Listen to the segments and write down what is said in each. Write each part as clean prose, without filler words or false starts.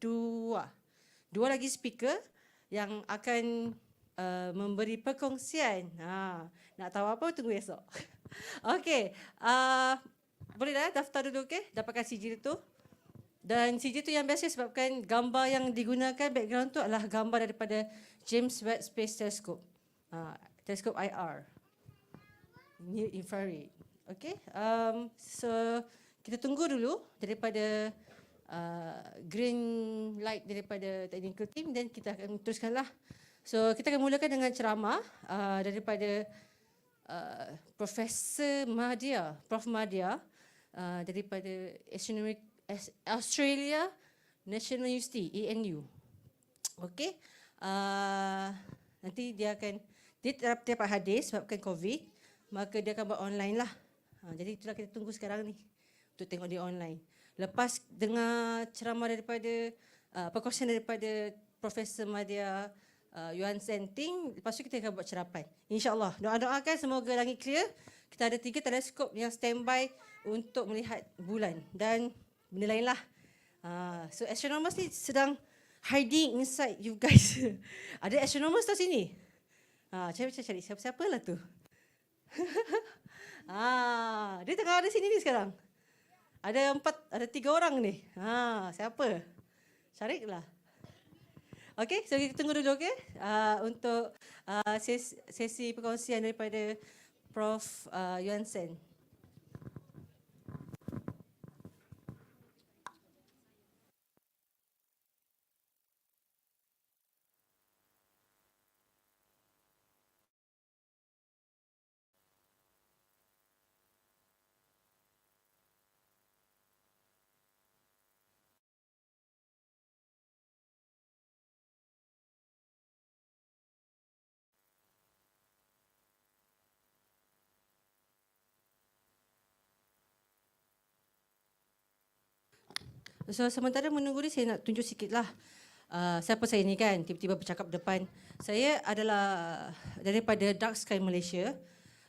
dua lagi speaker yang akan memberi perkongsian. Nak tahu apa, tunggu esok. Okey, boleh dah daftar dulu, okey? Dapatkan CG tu. Dan CG tu yang biasa sebabkan gambar yang digunakan background tu adalah gambar daripada James Webb Space Telescope. Teleskop IR. Near infrared. Okay. So kita tunggu dulu daripada green light daripada technical team dan kita akan teruskanlah. So kita akan mulakan dengan ceramah daripada Profesor Madia, Prof Madia daripada Australia National University, ANU. Okay. Nanti dia dapat hadir sebabkan COVID, maka dia akan buat online lah. Jadi itulah kita tunggu sekarang ni untuk tengok dia online. Lepas dengar ceramah daripada perkongsian daripada Profesor Madia Yuan Senting, lepas tu kita akan buat cerapan. InsyaAllah. Doa-doakan semoga langit clear. Kita ada 3 teleskop yang standby untuk melihat bulan dan benda lain lah. So astronomers ni sedang hiding inside you guys. Ada astronomers tau sini. Cari siapa lah tu. Dia tengah ada sini ni sekarang. Ada 3 orang ni. Siapa? Tarikh lah. Okey, so kita tunggu dulu, okey? Untuk sesi perkongsian daripada Prof Yuan Sen. So sementara menunggu ni saya nak tunjuk sikit lah siapa saya ni kan, tiba-tiba bercakap depan. Saya adalah daripada Dark Sky Malaysia.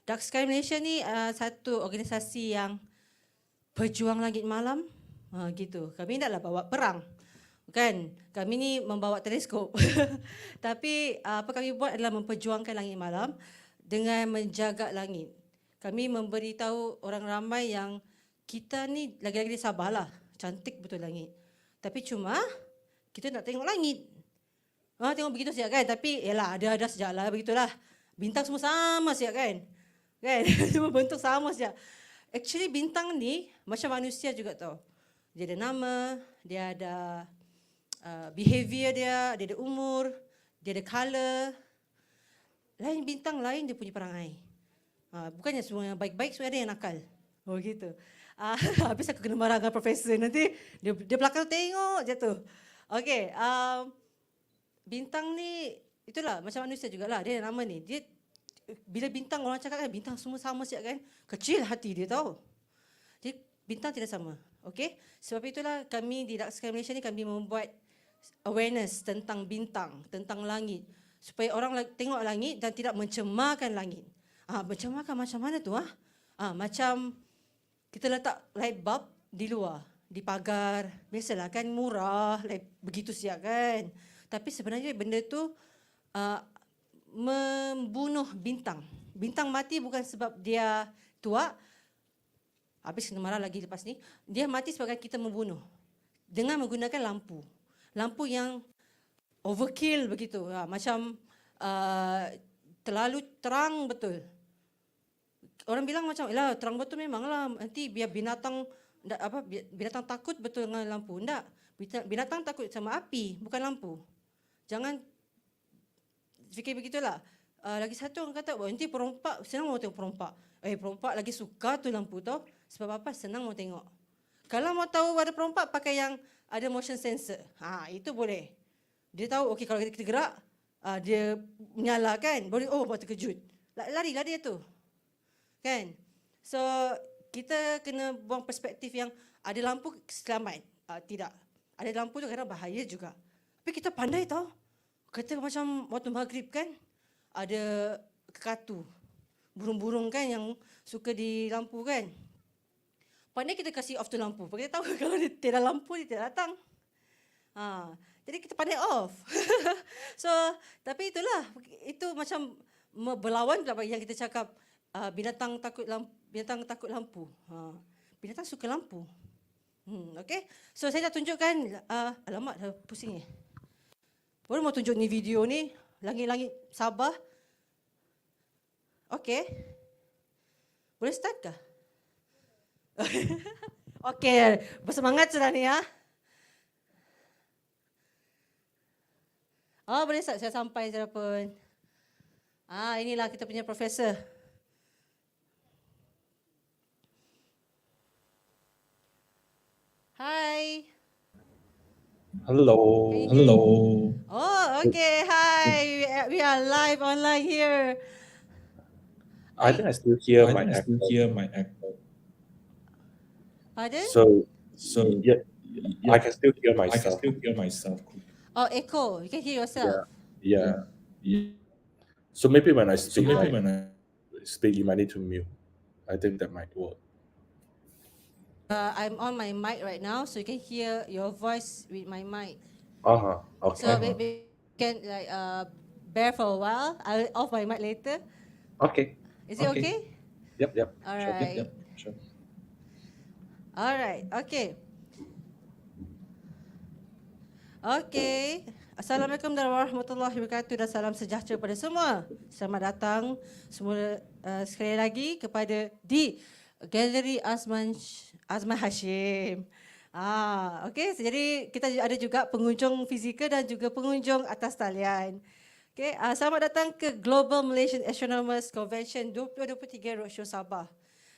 Dark Sky Malaysia ni satu organisasi yang berjuang langit malam gitu. Kami taklah bawa perang. Kan, kami ni membawa teleskop. Tapi apa kami buat adalah memperjuangkan langit malam dengan menjaga langit. Kami memberitahu orang ramai yang kita ni lagi-lagi di Sabah lah. Cantik betul langit. Tapi cuma kita nak tengok langit. Tengok begitu siap kan. Tapi yalah ada sejak lah begitulah. Bintang semua sama siap kan. Kan? Semua bentuk sama siap. Actually bintang ni macam manusia juga tau. Dia ada nama, dia ada behavior dia ada umur, dia ada colour. Lain bintang lain dia punya perangai. Bukannya semua yang baik-baik, semua ada yang nakal. Oh gitu. Habis aku kena marah dengan profesor nanti. Dia belakang tengok je tu. Okey, bintang ni itulah macam manusia jugalah. Dia nama ni. Dia bila bintang orang cakap kan bintang semua sama siap kan. Kecil hati dia tahu. Jadi bintang tidak sama. Okey. Sebab itulah kami di Dark Sky Malaysia ni kami membuat awareness tentang bintang, tentang langit supaya orang tengok langit dan tidak mencemarkan langit. Mencemarkan macam mana tu macam kita letak light bulb di luar, di pagar. Biasalah kan murah, begitu siap kan. Tapi sebenarnya benda tu membunuh bintang. Bintang mati bukan sebab dia tua. Habis kena marah lagi lepas ni. Dia mati sebab kita membunuh. Dengan menggunakan lampu. Lampu yang overkill begitu. Macam terlalu terang betul. Orang bilang macam, terang betul memanglah nanti biar binatang binatang takut betul dengan lampu. Tak. Binatang takut sama api, bukan lampu. Jangan fikir begitulah. Lagi satu orang kata, nanti perompak, senang mau tengok perompak. Perompak lagi suka tu lampu tau. Sebab apa? Senang mau tengok. Kalau mau tahu ada perompak, pakai yang ada motion sensor. Itu boleh. Dia tahu, okey kalau kita gerak, dia menyala kan. Boleh, buat terkejut. Lari-lari dia tu. Kan? So, kita kena buang perspektif yang ada lampu selamat. Tidak. Ada lampu tu kadang bahaya juga. Tapi kita pandai tau. Kata macam waktu maghrib kan, ada kekatu. Burung-burung kan yang suka di lampu kan. Pandai kita kasih off tu lampu. Kita tahu kalau dia tiada lampu, dia tidak datang. Jadi kita pandai off. So, tapi itulah, itu macam berlawan pula yang kita cakap binatang takut lampu. Binatang suka lampu. Okay. So saya dah tunjukkan, alamak dah pusing ni. Baru mau tunjuk ni video ni, langit-langit Sabah. Okay. Boleh start kah? Okay, bersemangat sudah ni ya. Oh, boleh start, saya sampai sudah pun. Inilah kita punya profesor. Hi. Hello. Hello. Oh, okay. Hi. We are live online here. I think I still hear my echo. Pardon? So yeah, I can still hear myself. Oh, echo. You can hear yourself. Yeah. So maybe when I speak, you might need to mute. I think that might work. I'm on my mic right now, so you can hear your voice with my mic. Okay. So maybe you can bear for a while. I'll off my mic later. Okay. Is it okay? Yep. All Sure. right. Sure. All right. Okay. Okay. Assalamualaikum warahmatullahi wabarakatuh dan salam sejahtera pada semua. Selamat datang semua sekali lagi kepada di Galeri Azman Hashim. Okay, jadi kita ada juga pengunjung fizikal dan juga pengunjung atas talian. Okay, selamat datang ke Global Malaysian Astronomers Convention 2023 Roadshow Sabah.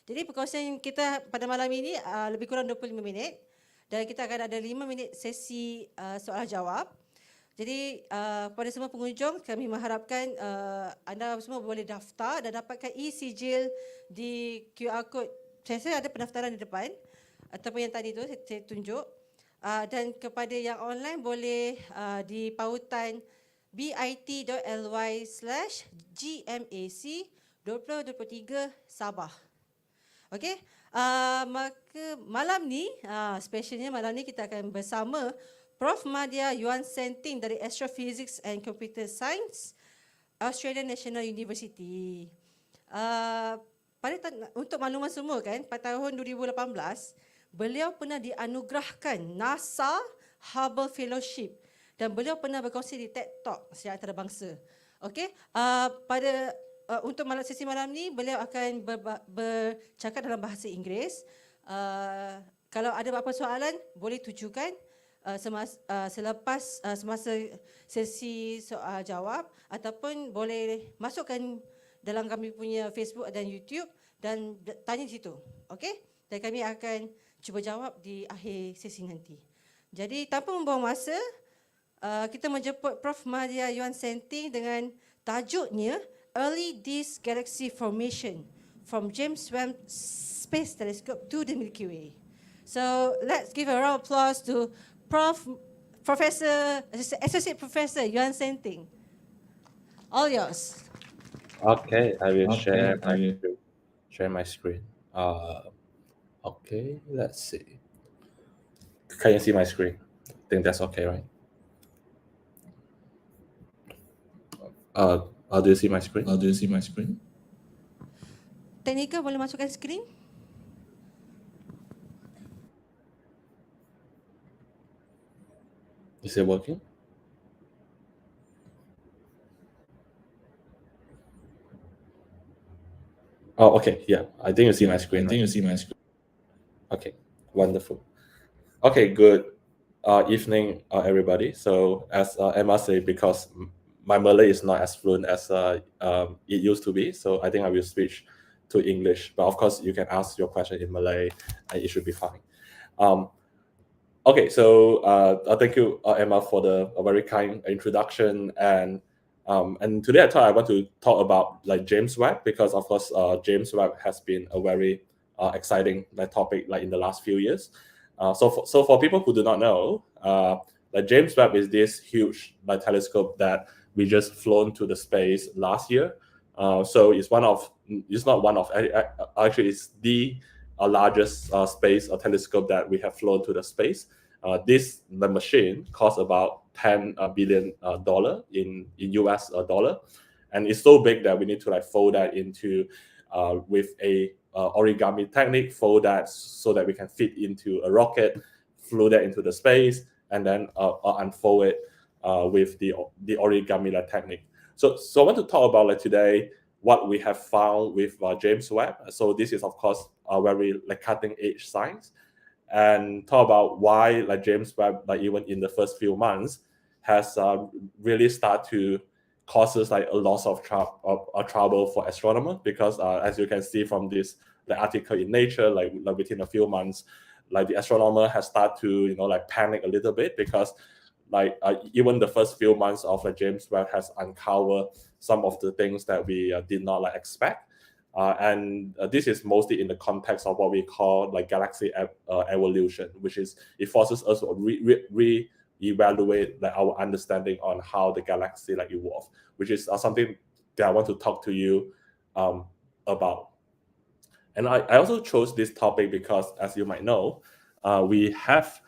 Jadi perkongsian kita pada malam ini lebih kurang 25 minit dan kita akan ada 5 minit sesi soal jawab. Jadi kepada semua pengunjung kami mengharapkan anda semua boleh daftar dan dapatkan e-sijil di QR code. Saya ada pendaftaran di depan ataupun yang tadi tu saya tunjuk. Dan kepada yang online boleh di pautan bit.ly/gmac2023 Sabah. Okey. Maka malam ni specialnya malam ni kita akan bersama Prof Madya Yuan Senting dari Astrophysics and Computer Science, Australian National University. Untuk makluman semua kan, pada tahun 2018, beliau pernah dianugerahkan NASA Hubble Fellowship dan beliau pernah berkongsi di TED Talk secara antarabangsa. Okey, untuk sesi malam ni beliau akan bercakap dalam bahasa Inggeris. Kalau ada apa-apa soalan boleh tujukan semasa sesi soal jawab ataupun boleh masukkan dalam kami punya Facebook dan YouTube dan tanya di situ. Okey? Dan kami akan cuba jawab di akhir sesi nanti. Jadi tanpa membuang masa, kita menjemput Prof Madya Yuan Senting dengan tajuknya Early Disk Galaxy Formation from James Webb Space Telescope to the Milky Way. So let's give a round of applause to Associate Professor Yuan Senting. All yours. Okay, I will share my screen. Okay, let's see. Can you see my screen? I think that's okay, right? Do you see my screen? Teknikal boleh masukkan skrin? Is it working? Oh, okay. Yeah, I think you see my screen. Okay, wonderful. Okay, good evening, everybody. So as Emma said, because my Malay is not as fluent as it used to be, so I think I will switch to English. But of course, you can ask your question in Malay, and it should be fine. Okay, so thank you, Emma, for a very kind introduction. And today I thought I want to talk about James Webb, because of course James Webb has been a very exciting topic in the last few years. So for people who do not know, James Webb is this huge telescope that we just flown to the space last year. So it's the largest space telescope that we have flown to the space. the machine costs about $10 billion in US dollar, and it's so big that we need to like fold that into with a origami technique, fold that so that we can fit into a rocket, flew that into the space, and then unfold it with the origami technique. So I want to talk about like today what we have found with James Webb. So this is of course a very like cutting edge science, and talk about why like James Webb, like even in the first few months, has really started to causes like a loss of trouble for astronomers, because as you can see from this the article in Nature, like within a few months, like the astronomer has started to like panic a little bit, because like even the first few months of James Webb has uncovered some of the things that we did not like expect, and this is mostly in the context of what we call like galaxy evolution, which is it forces us to evaluate like our understanding on how the galaxy like evolve, which is something that I want to talk to you about. And I also chose this topic because, as you might know, we have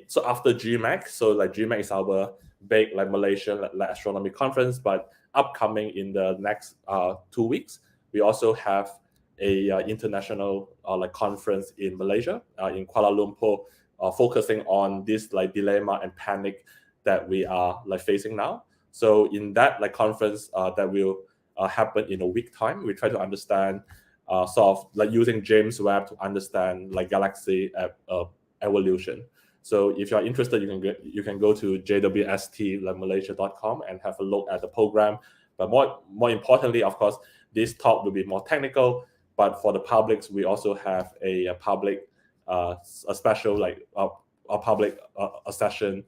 so after Gmac, so like Gmac is our big like Malaysian like astronomy conference, but upcoming in the next 2 weeks, we also have a international like conference in Malaysia, in Kuala Lumpur, focusing on this like dilemma and panic that we are like facing now. So in that like conference that will happen in a week time, we try to understand sort of like using James Webb to understand like galaxy evolution. So if you're interested, you can go to jwstmalaysia.com and have a look at the program. But more importantly, of course, this talk will be more technical. But for the publics, we also have a public a special like a public a session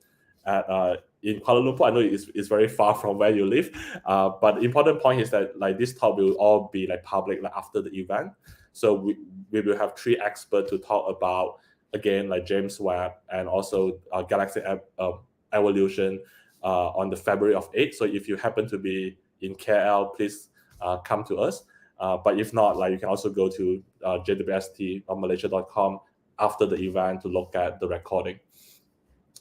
at in Kuala Lumpur. I know it's very far from where you live, but the important point is that like this talk will all be like public like after the event. So we will have 3 experts to talk about again like James Webb and also galaxy evolution on the February of 8th. So if you happen to be in KL, please come to us. But if not, like you can also go to jwstmalaysia.com after the event to look at the recording.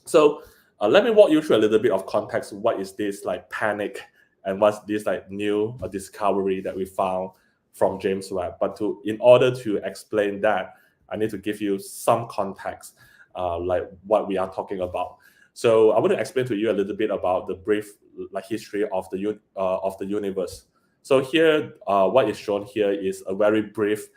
So let me walk you through a little bit of context. What is this like panic, and what's this like new discovery that we found from James Webb? But in order to explain that, I need to give you some context, like what we are talking about. So I want to explain to you a little bit about the brief like history of the universe. So here, what is shown here is a very brief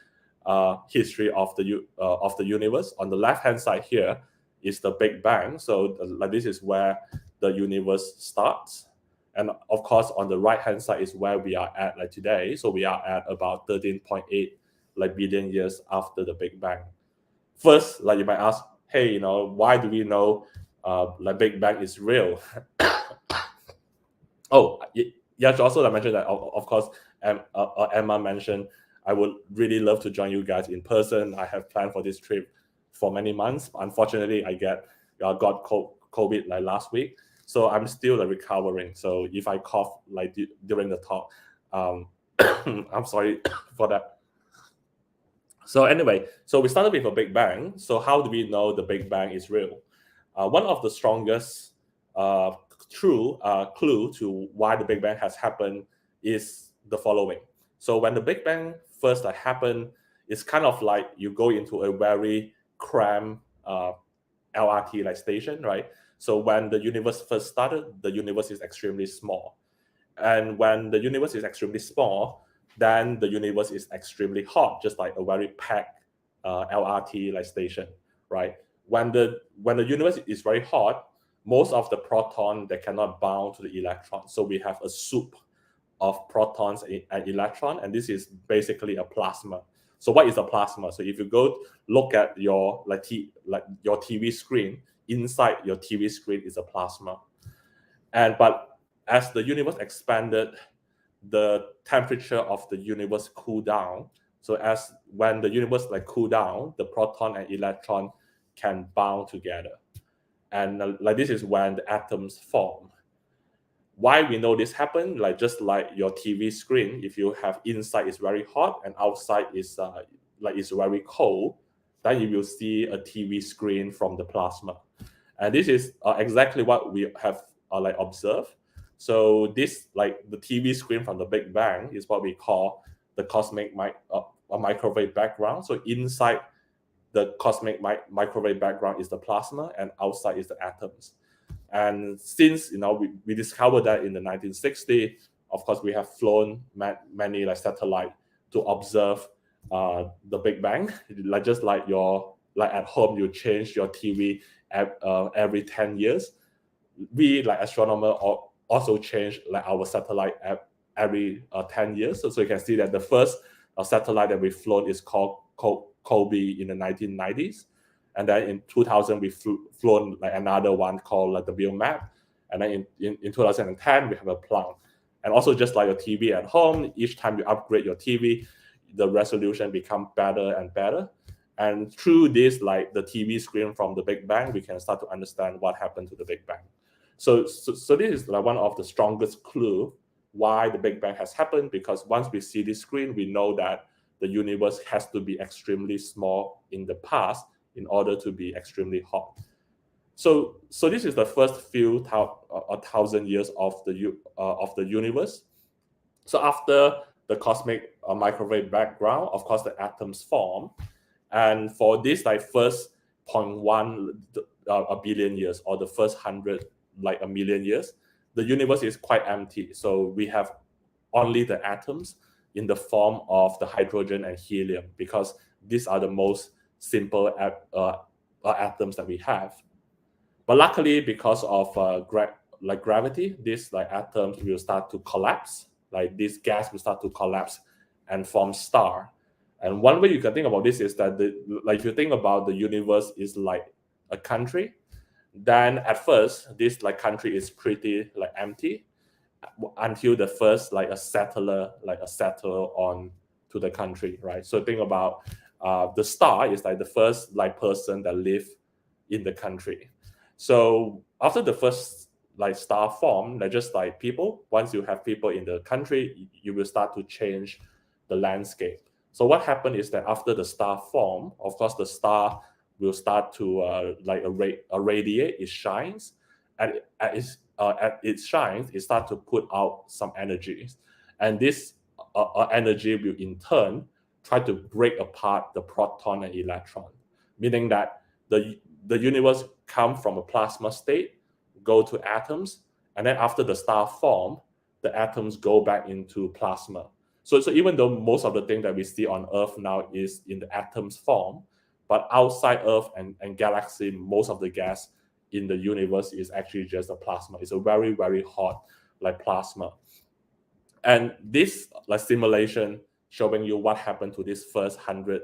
history of the universe. On the left-hand side here is the Big Bang. So like this is where the universe starts, and of course on the right-hand side is where we are at like today. So we are at about 13.8 like billion years after the Big Bang. First, like you might ask, hey, why do we know like Big Bang is real? Oh, yeah, also I mentioned that of course Emma mentioned I would really love to join you guys in person. I have planned for this trip for many months. Unfortunately, I got COVID like last week, so I'm still like recovering. So if I cough like during the talk, I'm sorry for that. So anyway, so we started with a Big Bang. So how do we know the Big Bang is real? One of the strongest clue to why the Big Bang has happened is the following. So when the Big Bang first happened, it's kind of like you go into a very cramped LRT like station, right? So when the universe first started, the universe is extremely small. And when the universe is extremely small, then the universe is extremely hot, just like a very packed LRT like station, right? When the universe is very hot, most of the proton they cannot bound to the electron. So we have a soup of protons and electron, and this is basically a plasma. So what is a plasma? So if you go look at your your TV screen, inside your TV screen is a plasma. But as the universe expanded, the temperature of the universe cooled down. So when the universe cool down, the proton and electron can bound together, and like this is when the atoms form. Why we know this happened? Just like your TV screen, if you have inside is very hot and outside is is very cold, then you will see a TV screen from the plasma. And this is exactly what we have like observed. So this, like the TV screen from the Big Bang, is what we call the cosmic microwave background. So inside the cosmic microwave background is the plasma, and outside is the atoms. And since we discovered that in the 1960s, of course we have flown many like satellite to observe the Big Bang. Just like at home you change your TV every 10 years. We like astronomer also change like our satellite every 10 years. So you can see that the first satellite that we've flown is called Kobe in the 1990s. And then in 2000, we flown like another one called like the Gmac. And then in 2010, we have a Planck. And also just like your TV at home, each time you upgrade your TV, the resolution become better and better. And through this, like the TV screen from the Big Bang, we can start to understand what happened to the Big Bang. So this is like one of the strongest clue why the Big Bang has happened, because once we see this screen, we know that the universe has to be extremely small in the past in order to be extremely hot. So this is the first few 1,000 years of the universe. So after the cosmic microwave background, of course, the atoms form, and for this like first 0.1 a billion years, or the first 100 like a million years, the universe is quite empty. So we have only the atoms in the form of the hydrogen and helium, because these are the most simple atoms that we have. But luckily, because of gravity, these like atoms will start to collapse. Like this gas will start to collapse and form star. And one way you can think about this is that if you think about the universe is like a country, then at first this like country is pretty like empty until the first like a settler on to the country, right? So think about the star is like the first like person that live in the country. So after the first like star form, they're just like people. Once you have people in the country, you will start to change the landscape. So what happened is that after the star form, of course, the star will start to irradiate. It shines, and at its shines, it starts to put out some energies, and this energy will in turn try to break apart the proton and electron, meaning that the universe come from a plasma state, go to atoms, and then after the star form, the atoms go back into plasma. So even though most of the thing that we see on Earth now is in the atoms form, but outside Earth and galaxy, most of the gas in the universe is actually just a plasma. It's a very, very hot like plasma. And this like simulation showing you what happened to this first 100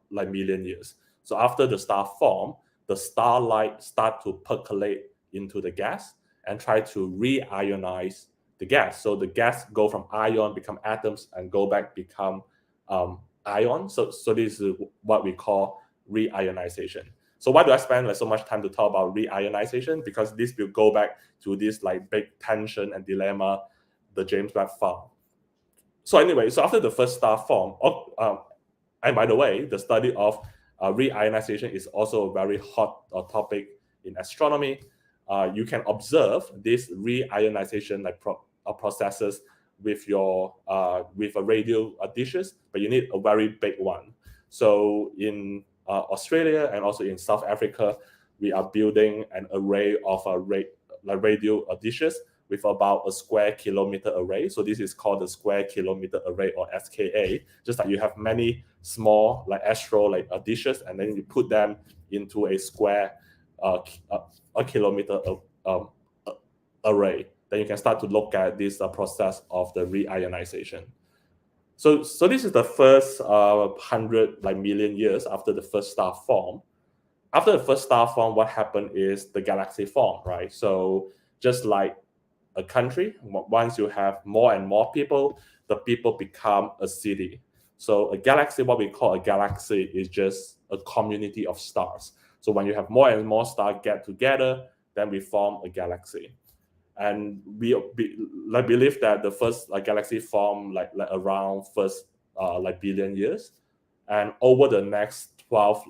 million years. So after the star form, the starlight start to percolate into the gas and try to reionize the gas. So the gas go from ion, become atoms, and go back become ion. So this is what we call reionization. So why do I spend like so much time to talk about reionization? Because this will go back to this like big tension and dilemma the James Webb found. So anyway, so after the first star form, and by the way, the study of reionization is also a very hot topic in astronomy. You can observe this reionization like processes with your with a radio dishes, but you need a very big one. So in Australia and also in South Africa, we are building an array of radio dishes with about a square kilometer array. So this is called the square kilometer array, or SKA. Just like you have many small like astro dishes, and then you put them into a square a kilometer array. Then you can start to look at this process of the reionization. So this is the first 100 million years after the first star form. After the first star form, what happened is the galaxy formed, right? So just like a country, once you have more and more people, the people become a city. So a galaxy, what we call a galaxy, is just a community of stars. So when you have more and more stars get together, then we form a galaxy. And we believe that the first galaxy formed like around first billion years, and over the next 12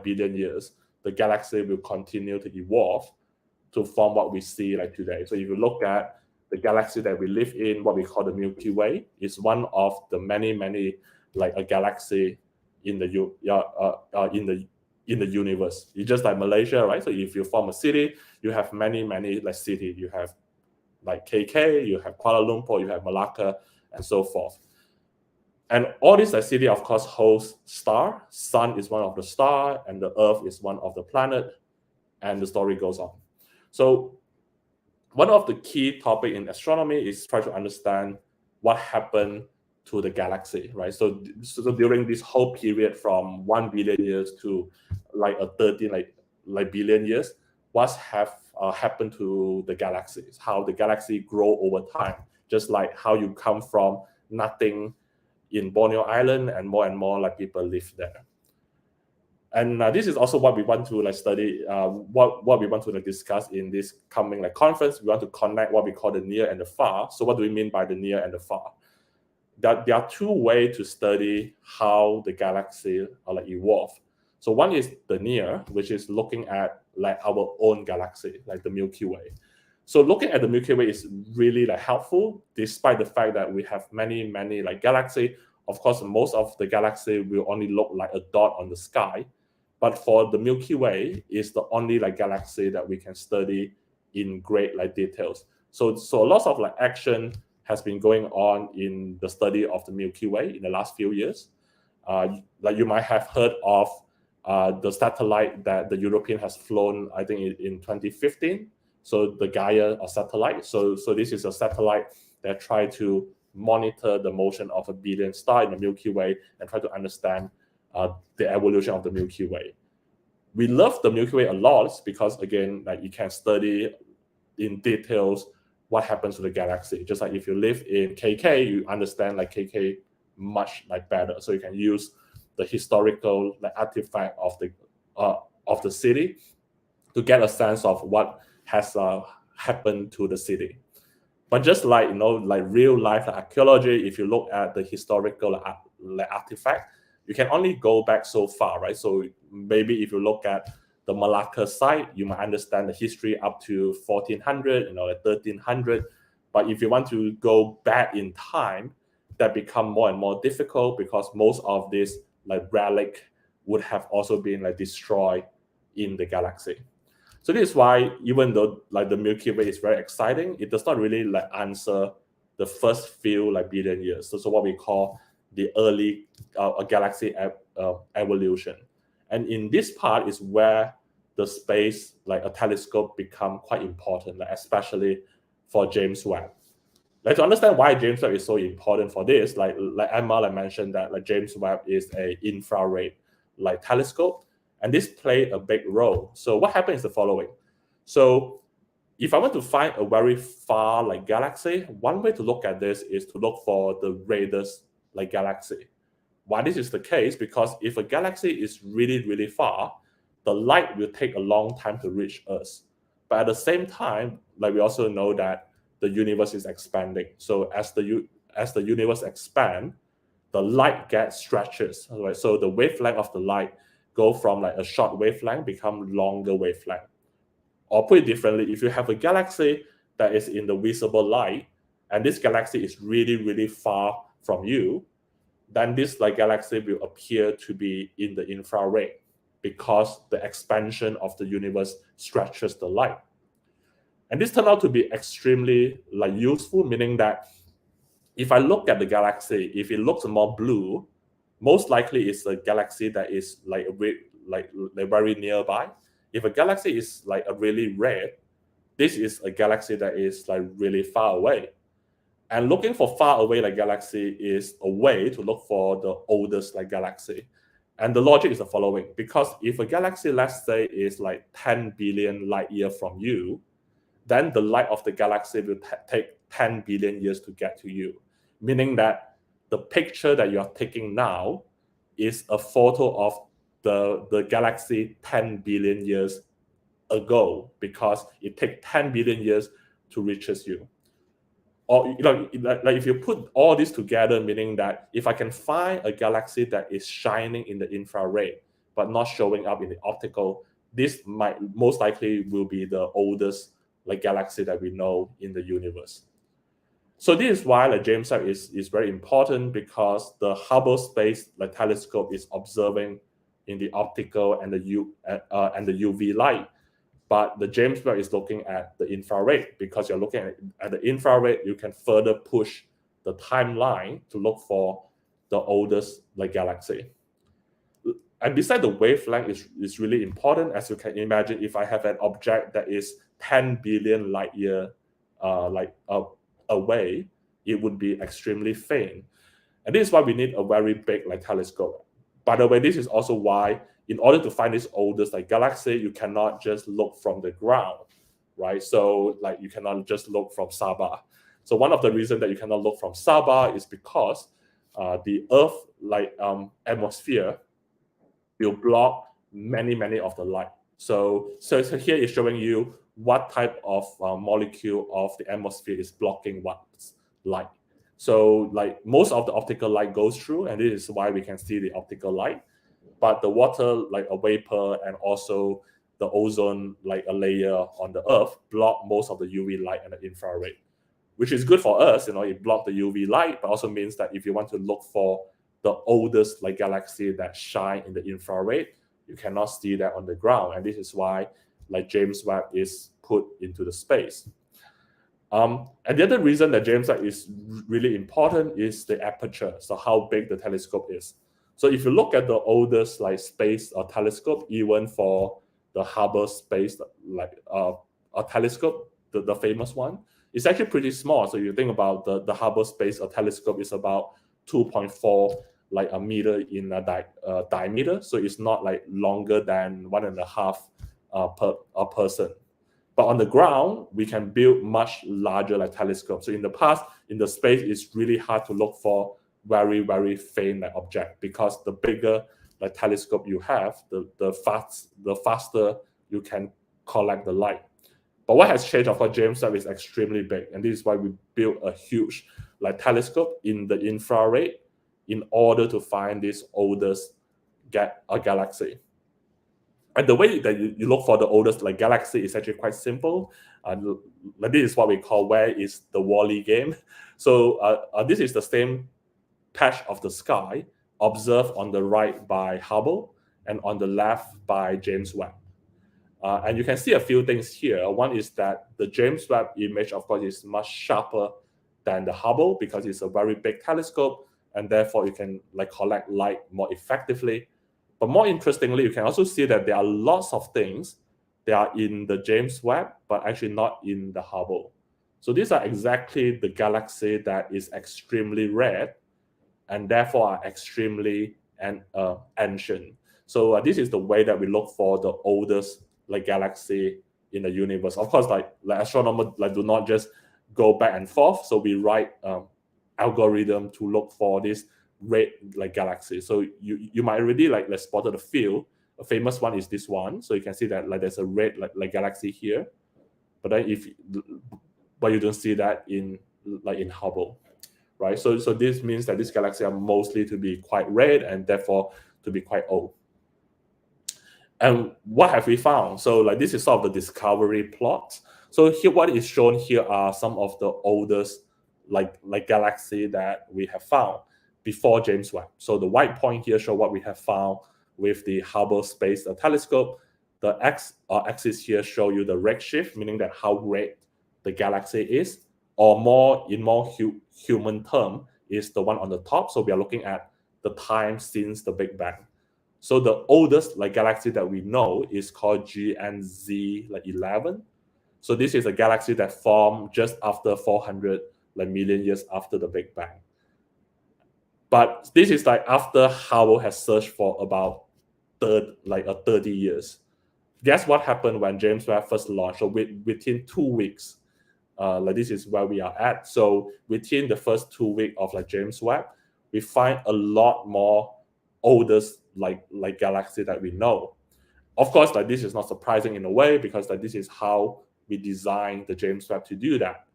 billion years, the galaxy will continue to evolve to form what we see like today. So if you look at the galaxy that we live in, what we call the Milky Way, is one of the many like a galaxy in the universe. It's just like Malaysia, right? So if you form a city, you have many like cities. You have like KK, you have Kuala Lumpur, you have Malacca, and so forth. And all these like city, of course, host star. Sun is one of the star, and the Earth is one of the planet, and the story goes on. So one of the key topic in astronomy is try to understand what happened to the galaxy, right? So during this whole period from 1 billion years to like a 13 like billion years, what have happened to the galaxies? How the galaxy grow over time, just like how you come from nothing in Borneo Island and more like people live there. And this is also what we want to like study, what we want to like discuss in this coming like conference. We want to connect what we call the near and the far. So what do we mean by the near and the far? That there are two ways to study how the galaxy like evolve. So one is the near, which is looking at like our own galaxy, like the Milky Way. So looking at the Milky Way is really like helpful, despite the fact that we have many like galaxy. Of course, most of the galaxy will only look like a dot on the sky. But for the Milky Way, is the only like galaxy that we can study in great like details. So lots of like action has been going on in the study of the Milky Way in the last few years. Like you might have heard of the satellite that the European has flown, I think in 2015. So the Gaia satellite. So this is a satellite that try to monitor the motion of a billion stars in the Milky Way and try to understand the evolution of the Milky Way. We love the Milky Way a lot because, again, like you can study in details what happens to the galaxy. Just like if you live in KK, you understand like KK much like better. So you can use the historical like artifact of the city to get a sense of what has happened to the city. But just like like real life like archaeology, if you look at the historical like artifact, you can only go back so far, right? So maybe if you look at the Malacca site, you might understand the history up to 1400, like 1300. But if you want to go back in time, that become more and more difficult because most of this like relic would have also been like destroyed in the galaxy. So this is why, even though like the Milky Way is very exciting, it does not really like answer the first few like billion years. So what we call the early galaxy evolution. And in this part is where the space like a telescope become quite important, like especially for James Webb. Like to understand why James Webb is so important for this, like Emma like mentioned that like James Webb is a infrared like telescope, and this played a big role. So what happens is the following. So if I want to find a very far like galaxy, one way to look at this is to look for the radius like galaxy. Why this is the case? Because if a galaxy is really far, the light will take a long time to reach us. But at the same time, like we also know that the universe is expanding. So as the universe expand, the light gets stretches. Right? So the wavelength of the light go from like a short wavelength become longer wavelength. Or put it differently, if you have a galaxy that is in the visible light, and this galaxy is really far from you, then this like galaxy will appear to be in the infrared because the expansion of the universe stretches the light. And this turned out to be extremely like useful, meaning that if I look at the galaxy, if it looks more blue, most likely it's a galaxy that is like very nearby. If a galaxy is like a really red, this is a galaxy that is like really far away. And looking for far away like galaxy is a way to look for the oldest like galaxy. And the logic is the following: because if a galaxy, let's say, is like 10 billion light year from you, then the light of the galaxy will take 10 billion years to get to you. Meaning that the picture that you are taking now is a photo of the galaxy 10 billion years ago, because it takes 10 billion years to reach you. Or like if you put all this together, meaning that if I can find a galaxy that is shining in the infrared but not showing up in the optical, this might most likely will be the oldest like galaxy that we know in the universe. So this is why like James Webb is very important, because the Hubble Space like telescope is observing in the optical and the UV light, but the James Webb is looking at the infrared. Because you're looking at the infrared, you can further push the timeline to look for the oldest like galaxy. And beside the wavelength is really important. As you can imagine, if I have an object that is 10 billion light year away, it would be extremely faint. And this is why we need a very big like telescope. By the way, this is also why in order to find this oldest like galaxy, you cannot just look from the ground, right? So like you cannot just look from Sabah. So one of the reasons that you cannot look from Sabah is because the Earth like atmosphere will block many of the light. So here is showing you what type of molecule of the atmosphere is blocking what light. So like most of the optical light goes through, and this is why we can see the optical light. But the water, like a vapor, and also the ozone, like a layer on the Earth, block most of the UV light and the infrared, which is good for us. It blocks the UV light, but also means that if you want to look for the oldest like galaxy that shine in the infrared, you cannot see that on the ground. And this is why like James Webb is put into the space. And the other reason that James Webb is really important is the aperture, so how big the telescope is. So if you look at the oldest like space or telescope, even for the Hubble Space like a telescope, the famous one, it's actually pretty small. So you think about the Hubble Space telescope is about 2.4 like a meter in diameter, so it's not like longer than 1.5 per a person. But on the ground, we can build much larger like telescopes. So in the past, in the space, it's really hard to look for very faint like object, because the bigger like telescope you have, the faster you can collect the light. But what has changed, of course, James Webb is extremely big, and this is why we built a huge like telescope in the infrared in order to find this oldest galaxy. And the way that you look for the oldest like galaxy is actually quite simple. Like this is what we call where is the Wall-E game. So this is the same patch of the sky observed on the right by Hubble and on the left by James Webb. And you can see a few things here. One is that the James Webb image, of course, is much sharper than the Hubble because it's a very big telescope, and therefore you can like collect light more effectively. But more interestingly, you can also see that there are lots of things that are in the James Webb, but actually not in the Hubble. So these are exactly the galaxy that is extremely rare and therefore are extremely ancient. So this is the way that we look for the oldest like galaxy in the universe. Of course, like astronomers like do not just go back and forth. So we write algorithm to look for this red like galaxy. So you might already like spotted a few. A famous one is this one. So you can see that like there's a red like galaxy here, but then but you don't see that in Hubble, right? So this means that these galaxies are mostly to be quite red and therefore to be quite old. And what have we found? So like this is sort of the discovery plot. So here, what is shown here are some of the oldest like galaxy that we have found before James Webb. So the white point here show what we have found with the Hubble Space Telescope. The axis here show you the redshift, meaning that how red the galaxy is, or in more human term is the one on the top. So we are looking at the time since the Big Bang. So the oldest like galaxy that we know is called GNZ 11. So this is a galaxy that formed just after 400 million years after the Big Bang. But this is like after Hubble has searched for about 30 years. Guess what happened when James Webb first launched? So within 2 weeks, like this is where we are at. So within the first 2 weeks of like James Webb, we find a lot more oldest like galaxy that we know. Of course, like this is not surprising in a way, because like this is how we designed the James Webb to do that.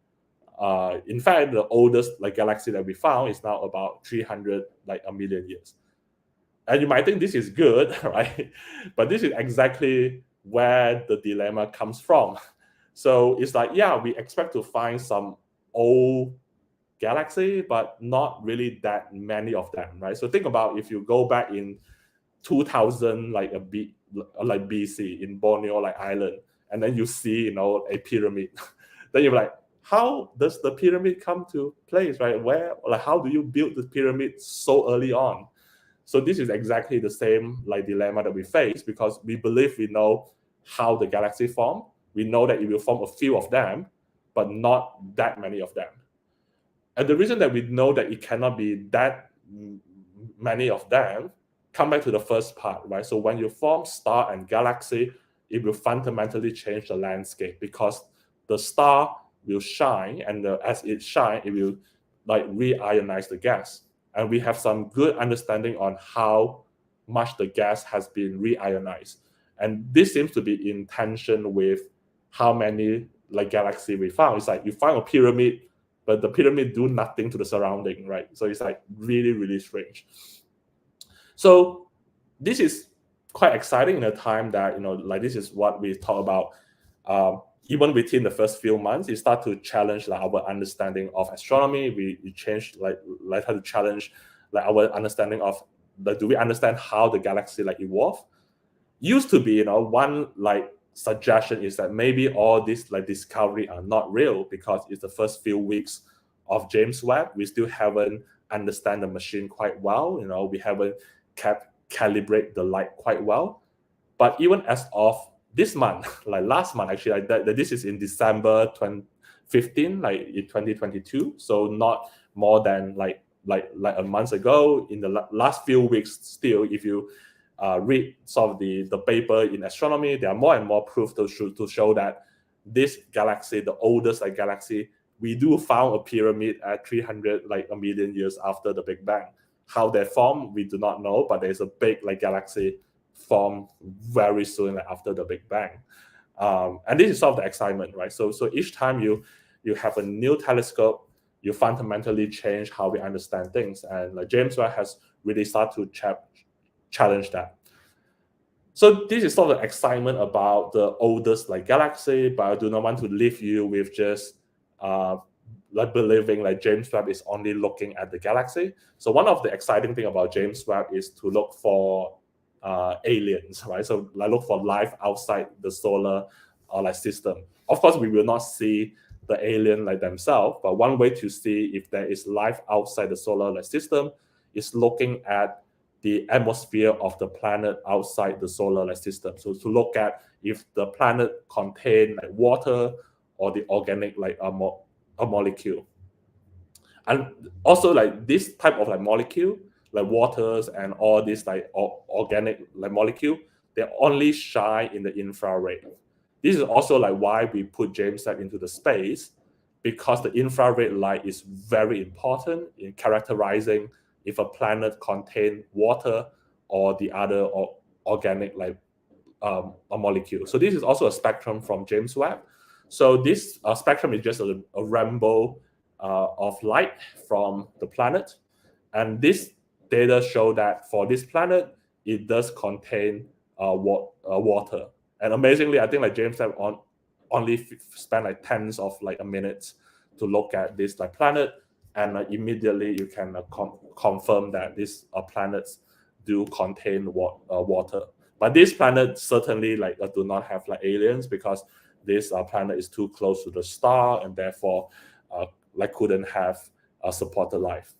In fact, the oldest like galaxy that we found is now about 300 million years. And you might think this is good, right? But this is exactly where the dilemma comes from. So it's like, yeah, we expect to find some old galaxy, but not really that many of them, right? So think about if you go back in 2000, like BC in Borneo, like island, and then you see, a pyramid. Then you're like, how does the pyramid come to place, right? How do you build the pyramid so early on? So this is exactly the same dilemma that we face, because we believe we know how the galaxy form. We know that it will form a few of them, but not that many of them. And the reason that we know that it cannot be that many of them, come back to the first part, right? So when you form star and galaxy, it will fundamentally change the landscape, because the star will shine, and as it shines, it will reionize the gas. And we have some good understanding on how much the gas has been reionized. And this seems to be in tension with how many galaxy we found. It's like you find a pyramid, but the pyramid do nothing to the surrounding, right? So it's really, really strange. So this is quite exciting in a time that, this is what we talk about. Even within the first few months, it start to challenge our understanding of astronomy. We changed how to challenge our understanding of do we understand how the galaxy evolve. Used to be, one suggestion is that maybe all these discovery are not real, because it's the first few weeks of James Webb. We still haven't understand the machine quite well. We haven't calibrate the light quite well. But even as of this month, last month, actually, this is in December 2015, in 2022. So not more than a month ago. In the last few weeks, still, if you read some of the paper in astronomy, there are more and more proof to show that this galaxy, the oldest galaxy, we do found a pyramid at 300 a million years after the Big Bang. How they form, we do not know, but there's a big galaxy formed very soon after the Big Bang. And this is sort of the excitement, right? So each time you have a new telescope, you fundamentally change how we understand things. And James Webb has really started to challenge that. So this is sort of excitement about the oldest galaxy, but I do not want to leave you with just believing James Webb is only looking at the galaxy. So one of the exciting thing about James Webb is to look for aliens, right? So look for life outside the solar system. Of course, we will not see the alien themselves, but one way to see if there is life outside the solar system is looking at the atmosphere of the planet outside the solar system. So to look at if the planet contain water or the organic a molecule. And also this type of molecule, waters and all these organic molecule, they only shine in the infrared. This is also why we put James Webb into the space, because the infrared light is very important in characterizing if a planet contain water or the other organic a molecule. So this is also a spectrum from James Webb. So this spectrum is just a rainbow of light from the planet. And this data show that for this planet, it does contain water. And amazingly, I think James Webb only spent tens of a minute to look at this planet, and immediately you can confirm that these planets do contain water. But this planet certainly do not have aliens, because this planet is too close to the star, and therefore couldn't have supported life.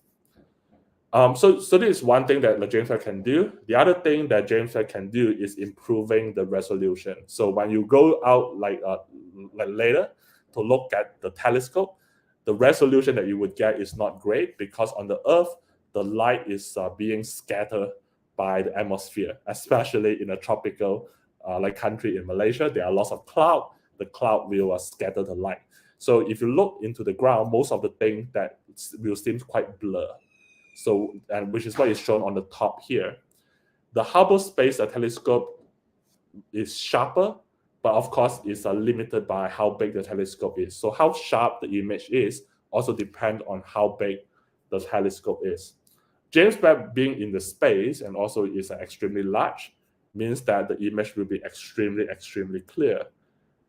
So this is one thing that James Webb can do. The other thing that James Webb can do is improving the resolution. So when you go out later to look at the telescope, the resolution that you would get is not great, because on the Earth, the light is being scattered by the atmosphere, especially in a tropical country in Malaysia. There are lots of cloud. The cloud will scatter the light. So if you look into the ground, most of the things that will seem quite blur. So, and which is what is shown on the top here. The Hubble Space Telescope is sharper, but of course it's limited by how big the telescope is. So how sharp the image is also depends on how big the telescope is. James Webb being in the space and also is extremely large, means that the image will be extremely, extremely clear.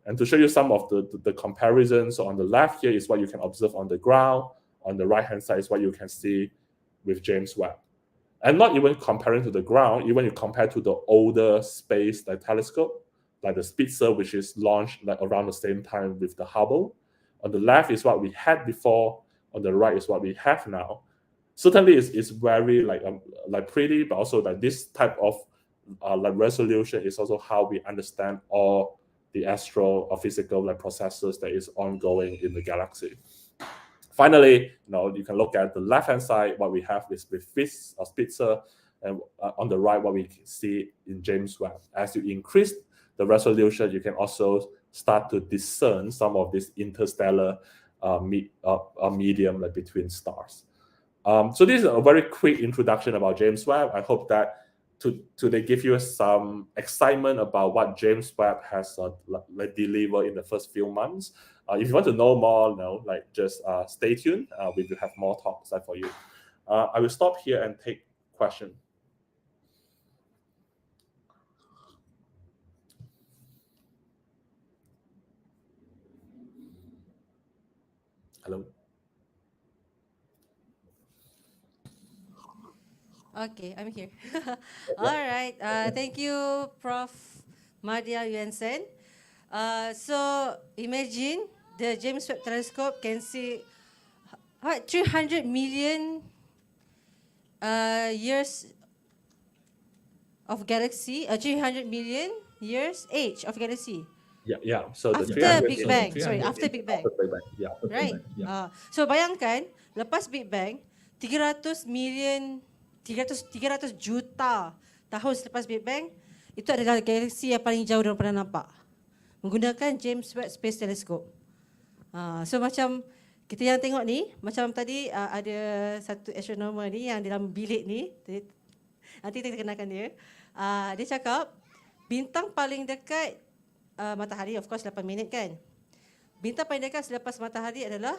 And to show you some of the comparisons, so on the left here is what you can observe on the ground. On the right-hand side is what you can see with James Webb. And not even comparing to the ground, even you compare to the older space like telescope, like the Spitzer, which is launched like around the same time with the Hubble. On the left is what we had before. On the right is what we have now. Certainly, it's very like pretty, but also like this type of like resolution is also how we understand all the astro or physical like processes that is ongoing in the galaxy. Finally, you can look at the left-hand side. What we have is with this Spitzer, and on the right, what we see in James Webb. As you increase the resolution, you can also start to discern some of this interstellar medium like between stars. So this is a very quick introduction about James Webb. I hope that today give you some excitement about what James Webb has delivered in the first few months. If you want to know more, just stay tuned. We will have more talks for you. I will stop here and take questions. Hello. Okay, I'm here. All right. Thank you, Prof. Madia Yuansen. So imagine the James Webb Telescope can see 300 million years of galaxy, 300 million years age of galaxy. Yeah. So After the Big Bang, sorry, after Big Bang. After Big Bang, yeah. Right. So bayangkan lepas Big Bang 300 juta tahun selepas Big Bang, itu adalah galaksi yang paling jauh yang pernah nampak menggunakan James Webb Space Telescope. So macam kita yang tengok ni, macam tadi ada satu astronomer ni yang dalam bilik ni, nanti kita kenalkan dia. Dia cakap bintang paling dekat matahari, of course 8 minit kan. Bintang paling dekat selepas matahari adalah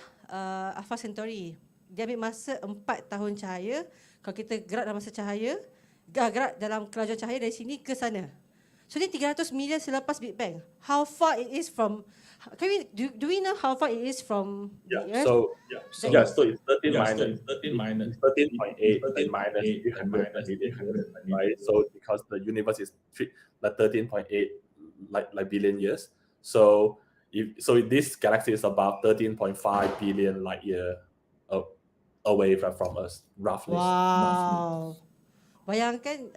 Alpha Centauri. Dia ambil masa 4 tahun cahaya. Kalau kita gerak dalam masa cahaya, gerak dalam kelajuan cahaya dari sini ke sana. So ni 300 million selepas Big Bang. How far it is from? Do we know how far it is from the Earth? So it's 13 minus 13.8 and minus 800, right? So because the universe is like 13.8 like billion years. So this galaxy is about 13.5 billion light year away from us, roughly. Wow. Bayangkan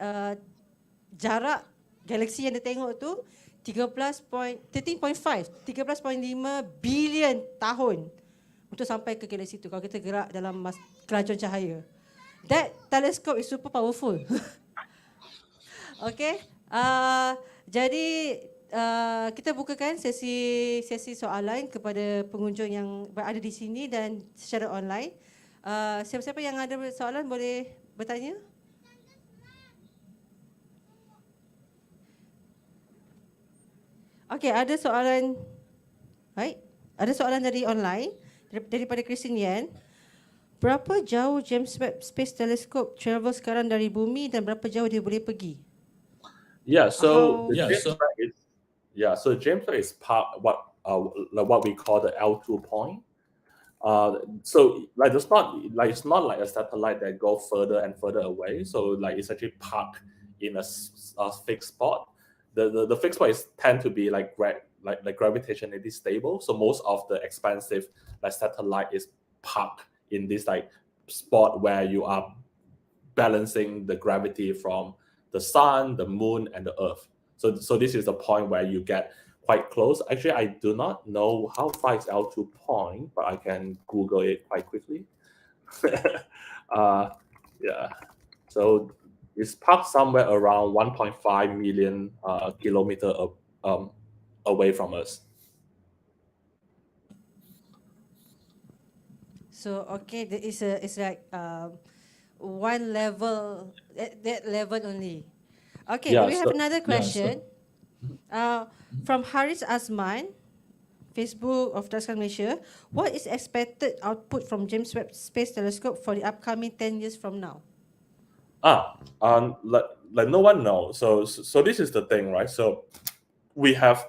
jarak galaksi yang dia tengok tu 13.5 bilion tahun untuk sampai ke galaksi tu kalau kita gerak dalam kelajuan cahaya. That telescope is super powerful. Okay. Jadi kita bukakan sesi soalan kepada pengunjung yang berada di sini dan secara online. Siapa-siapa yang ada soalan boleh bertanya. Okey, ada soalan. Baik, ada soalan dari online daripada Christine Yan. Berapa jauh James Webb Space Telescope travel sekarang dari bumi dan berapa jauh dia boleh pergi? So James Webb is part what we call the L2 point. So it's not like a satellite that go further and further away. So it's actually parked in a fixed spot. The fixed spot tend to be like gravitationally stable. So most of the expensive satellite is parked in this spot where you are balancing the gravity from the sun, the moon, and the Earth. So this is the point where you get quite close. Actually, I do not know how far is L2 point, but I can Google it quite quickly. So it's parked somewhere around 1.5 million kilometer away from us. So it's like one level, that level only. Okay, we have another question. From Haris Azman, Facebook of Tarikh Malaysia. What is expected output from James Webb Space Telescope for the upcoming 10 years from now? like no one knows. So this is the thing, right? So we have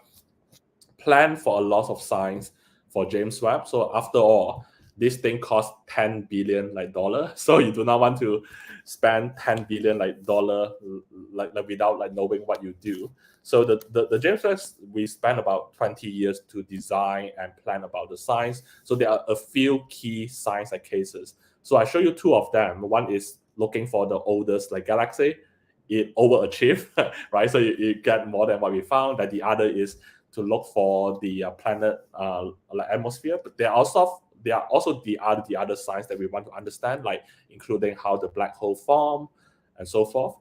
planned for a lot of science for James Webb. So after all, this thing costs $10 billion dollar. So you do not want to spend $10 billion dollar like without like knowing what you do. So the James Webb, we spent about 20 years to design and plan about the science. So there are a few key science cases. So I show you two of them. One is looking for the oldest like galaxy. It overachieved, right? So you get more than what we found. That the other is to look for the planet like atmosphere. But there are also the other science that we want to understand, like including how the black hole form and so forth.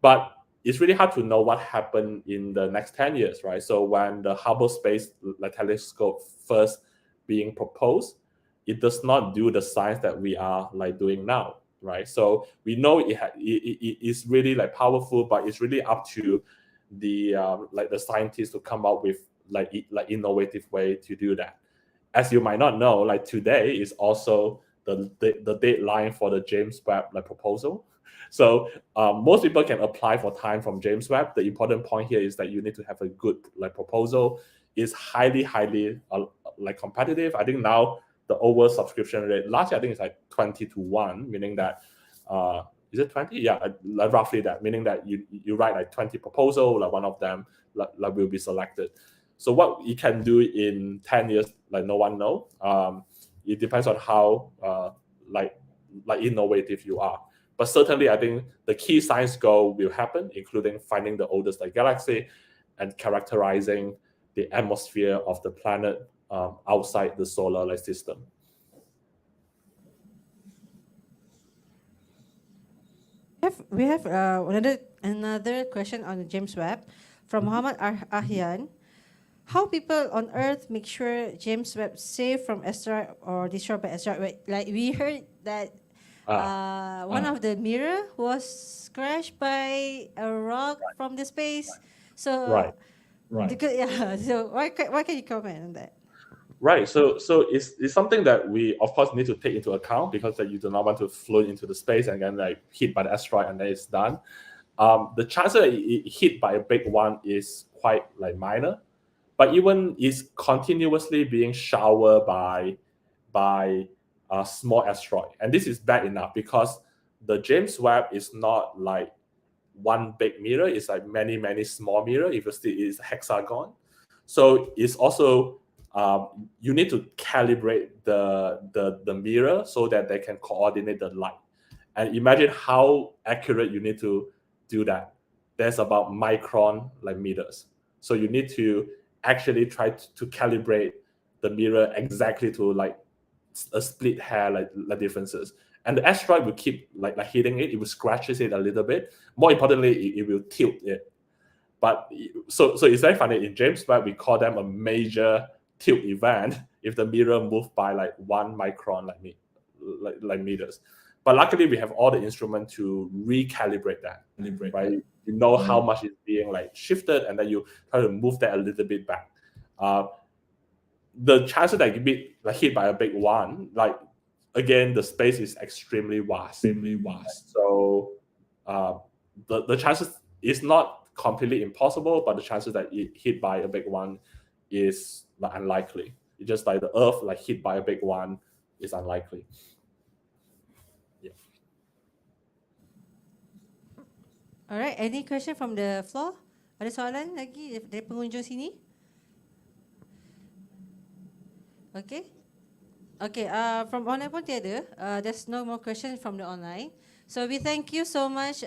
But it's really hard to know what happened in the next 10 years, right? So when the Hubble Space Telescope first being proposed, it does not do the science that we are like doing now, right? So we know it is really like powerful, but it's really up to the like the scientists to come up with like innovative way to do that. As you might not know, like today is also the deadline for the James Webb like proposal. So most people can apply for time from James Webb. The important point here is that you need to have a good like proposal. It's highly like competitive. I think now the over subscription rate last year I think it's like 20-1, meaning that is it 20? Yeah, like roughly that, meaning that you write like 20 proposal, like one of them like will be selected. So what you can do in 10 years, like no one know. It depends on how like innovative you are. But certainly, I think the key science goal will happen, including finding the oldest like galaxy and characterizing the atmosphere of the planet outside the solar like system. We have another question on the James Webb from Muhammad Ahyan. How people on Earth make sure James Webb safe from asteroid or destroyed by asteroid? Like we heard that one of the mirror was crashed by a rock from the space. So Right. yeah. So why can you comment on that? Right. So it's something that we of course need to take into account, because that you do not want to float into the space and then like hit by the asteroid and then it's done. The chance that it hit by a big one is quite like minor, but even is continuously being showered by a small asteroid, and this is bad enough because the James Webb is not like one big mirror; it's like many small mirror. If you see, it's a hexagon, so it's also you need to calibrate the mirror so that they can coordinate the light. And imagine how accurate you need to do that. There's about micron like meters. So you need to actually try to calibrate the mirror exactly to like a split hair like differences. And the asteroid will keep like hitting it. It will scratches it a little bit. More importantly, it will tilt it. But so it's very funny. In James Webb, we call them a major tilt event if the mirror moved by like 1 micron like meters. But luckily, we have all the instrument to recalibrate that, right? You know how much is being like shifted, and then you try to move that a little bit back. The chances that you be like hit by a big one, like again, the space is extremely vast. So the chances is not completely impossible, but the chances that it hit by a big one is like unlikely. It's just like the Earth like hit by a big one is unlikely. Alright, any question from the floor? Ada soalan lagi dari pengunjung sini? Okay. Okay, from online pun tiada. There's no more questions from the online. So we thank you so much,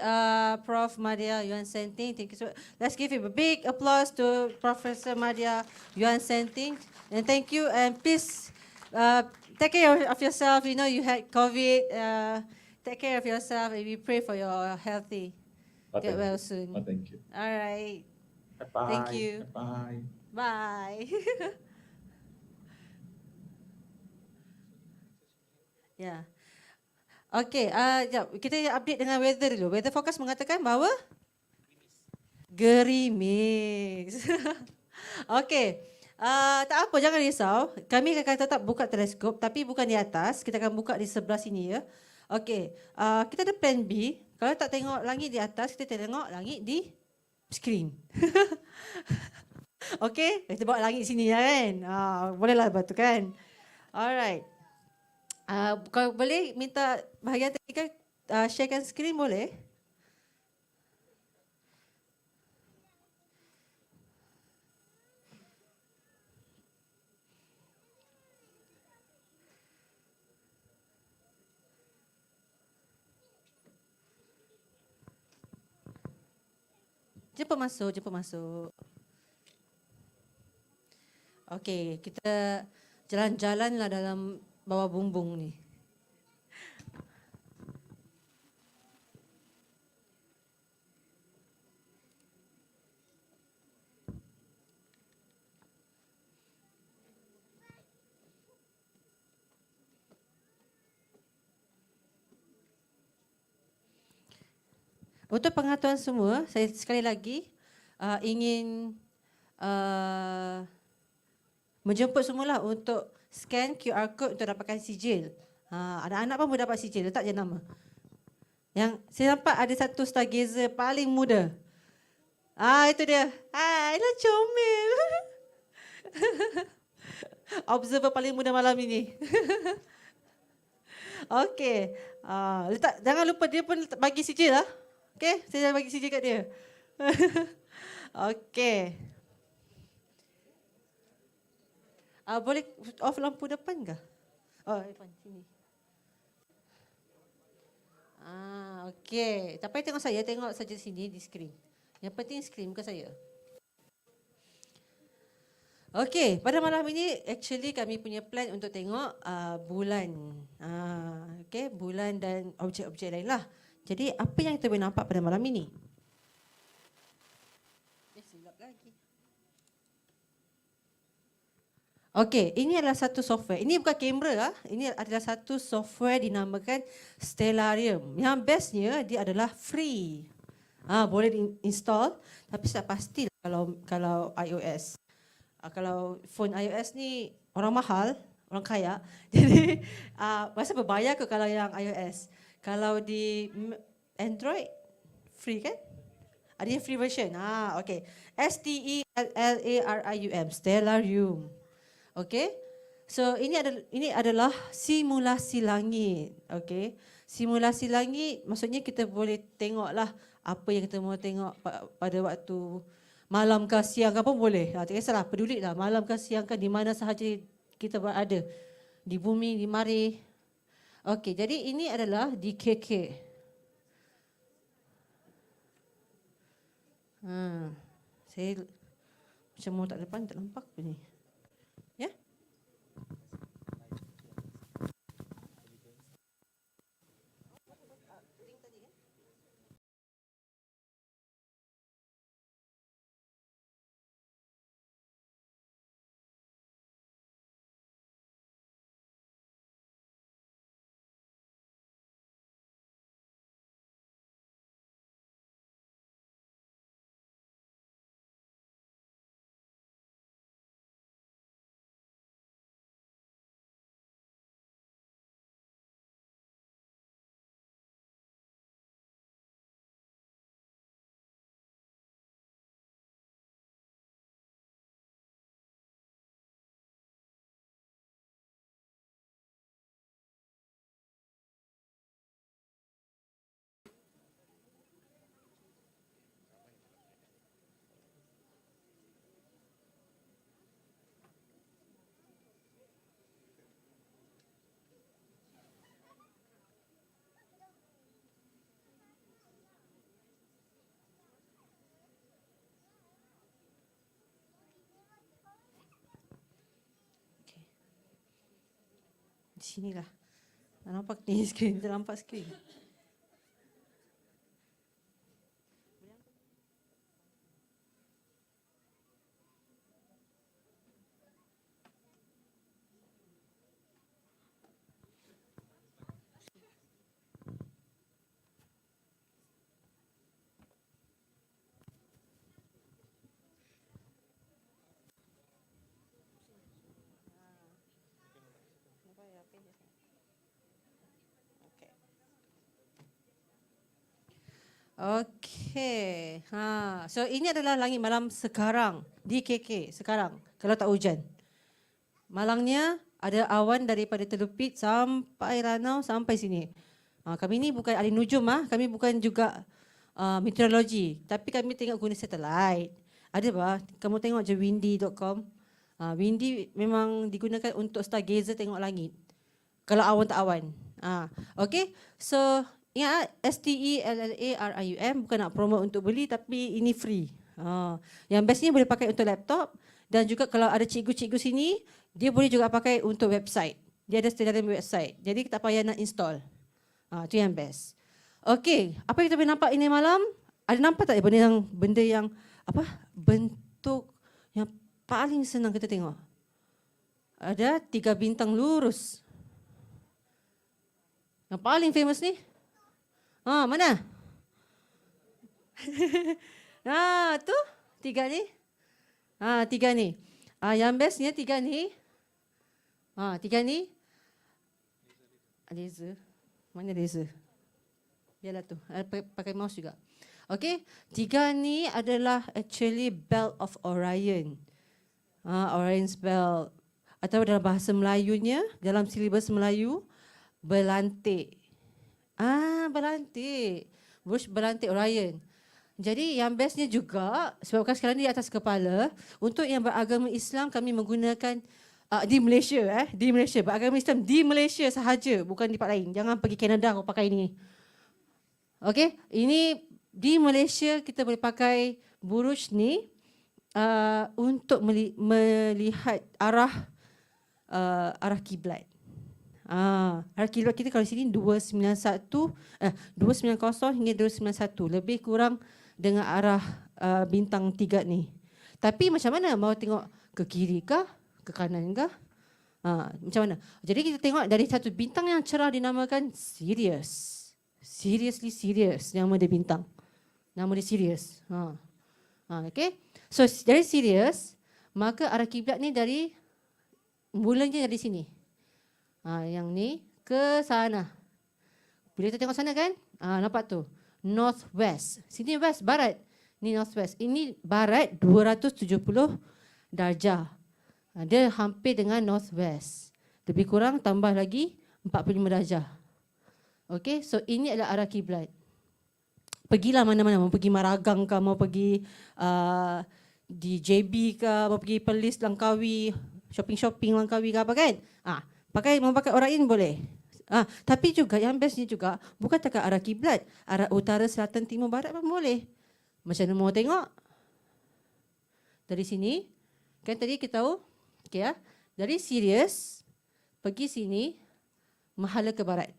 Prof. Madya Yuan Senting. Thank you so. Let's give him a big applause to Professor Madya Yuan Senting. And thank you. And please take care of yourself. You know you had COVID. Take care of yourself, and we pray for your healthy. Get well soon. Thank you. All right. Bye. Thank you. Bye. Bye. Ya. Okey, jap, kita update dengan weather dulu. Weather forecast mengatakan bahawa gerimis. Okey. Tak apa, jangan risau. Kami akan tetap buka teleskop tapi bukan di atas. Kita akan buka di sebelah sini ya. Okey. Kita ada plan B. Kalau tak tengok langit di atas, kita tengok langit di skrin. Okey, kita bawa langit sini lah kan. Bolehlah betul kan. Alright. Kalau boleh minta bahagian teknikal sharekan skrin boleh? Jumpa masuk. Okey, kita jalan-jalan lah dalam bawah bumbung ni. Untuk pengetahuan semua, saya sekali lagi ingin menjemput semualah untuk scan QR code untuk dapatkan sijil. Anak-anak pun boleh dapat sijil, letak je nama. Yang saya nampak ada satu stargazer paling muda. Itu dia. Hai, comel. Observer paling muda malam ini. Okey. Letak, jangan lupa dia pun bagi sijil lah. Okey, saya bagi sijil kat dia. Okey. Boleh off lampu depan ke? Depan sini. Okey. Tak payah tengok saya, tengok saja sini di skrin. Yang penting skrin bukan saya. Okey, pada malam ini actually kami punya plan untuk tengok bulan. Okey, bulan dan objek-objek lain lah. Jadi apa yang kita boleh nampak pada malam ini? Silap lagi. Okey, ini adalah satu software. Ini bukan kamera. Ini adalah satu software dinamakan Stellarium. Yang bestnya dia adalah free. Boleh di-install, tapi saya pasti kalau iOS. Kalau phone iOS ni orang mahal, orang kaya. Jadi rasa berbayar ke kalau yang iOS. Kalau di Android free kan? Ada yang free version. Okey. Stellarium, Stellarium. Okey. So ini adalah simulasi langit. Okey. Simulasi langit maksudnya kita boleh tengoklah apa yang kita mahu tengok pada waktu malam ke siang ke pun boleh. Tak kisahlah, pedulilah malam ke siang ke di mana sahaja kita berada. Di bumi, di mari. Okey, jadi ini adalah di KK. Saya macam mau tak depan, tak nampak apa ni. Ya? Di sinilah. Tak nampak ni skrin, tak nampak skrin. Okey. So ini adalah langit malam sekarang di KK sekarang kalau tak hujan. Malangnya ada awan daripada Telupit sampai Ranau sampai sini. Kami ni bukan ahli nujum kami bukan juga meteorologi, tapi kami tengok guna satellite. Ada bah, kamu tengok je windy.com. Windy memang digunakan untuk stargazer tengok langit. Kalau awan tak awan. Okay, so ingat STELLARIUM bukan nak promote untuk beli tapi ini free. Yang bestnya boleh pakai untuk laptop dan juga kalau ada cikgu-cikgu sini, dia boleh juga pakai untuk website. Dia ada sedia dalam website. Jadi tak payah nak install. Itu yang best. Okay, apa yang kita boleh nampak ini malam? Ada nampak tak benda yang apa? Bentuk yang paling senang kita tengok. Ada 3 bintang lurus. Yang paling famous ni? Mana? Tu 3 ni. 3 ni. Yang bestnya 3 ni. 3 ni. Laser. Mana laser? Biarlah tu. Pakai mouse juga. Okay. 3 ni adalah actually belt of Orion. Orion's belt. Atau dalam bahasa Melayunya, dalam silibus Melayu, belantik. Belantik. Bush belantik Orion. Jadi yang bestnya juga, sebabkan sekarang ni di atas kepala, untuk yang beragama Islam kami menggunakan di Malaysia, di Malaysia, beragama Islam di Malaysia sahaja, bukan di tempat lain. Jangan pergi Kanada kau pakai ini. Okey, ini di Malaysia kita boleh pakai buruj ni untuk melihat arah kiblat. Arah kiblat kita kalau di sini 290 hingga 291, lebih kurang dengan arah bintang 3 ni. Tapi macam mana, mau tengok ke kiri kah, ke kanan kah? Macam mana? Jadi kita tengok dari satu bintang yang cerah dinamakan Sirius. Seriously serious nama dia bintang. Nama dia Sirius. Okay. So dari Sirius, maka arah kiblat ni dari mulanya dari sini. Yang ni ke sana. Bila kita tengok sana kan? Nampak tu. Northwest. Sini west, barat. Ni northwest. Ini barat 270 darjah. Dia hampir dengan northwest. Lebih kurang tambah lagi 45 darjah. Okay, so ini adalah arah kiblat. Pergilah mana-mana, mau pergi Maragang kah, mau pergi di JB kah, mau pergi Perlis, Langkawi, shopping-shopping Langkawi kah apa kan? Mau pakai Orion boleh. Tapi juga yang bestnya juga bukan cakap arah kiblat, arah utara, selatan, timur, barat pun boleh. Macam mana mau tengok? Dari sini, kan tadi kita tahu, okay, dari Sirius pergi sini, mahala ke barat.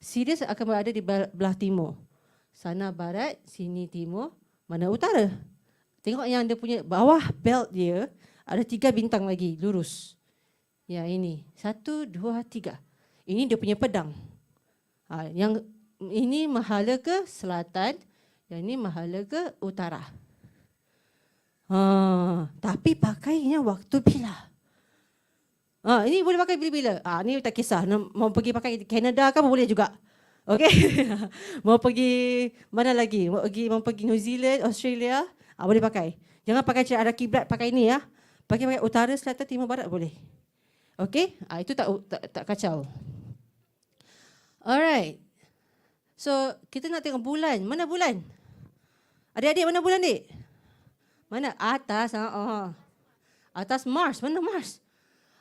Sirius akan berada di belah timur. Sana barat, sini timur, mana utara. Tengok yang dia punya bawah belt dia, ada 3 bintang lagi, lurus. Ya ini, 1, 2, 3. Ini dia punya pedang. Yang ini mahala ke selatan, yang ini mahala ke utara. Tapi pakainya waktu bila? Ini boleh pakai bila-bila. Ini tak kisah. Mau pergi pakai Canada kan boleh juga. Okay. Mau pergi mana lagi? Mau pergi New Zealand, Australia, boleh pakai. Jangan pakai arah kiblat, pakai ini ya. Pakai utara, selatan, timur, barat boleh. Okay. Itu tak kacau. Alright. So kita nak tengok bulan. Mana bulan? Adik-adik mana bulan dik? Mana? Atas. Atas Mars. Mana Mars?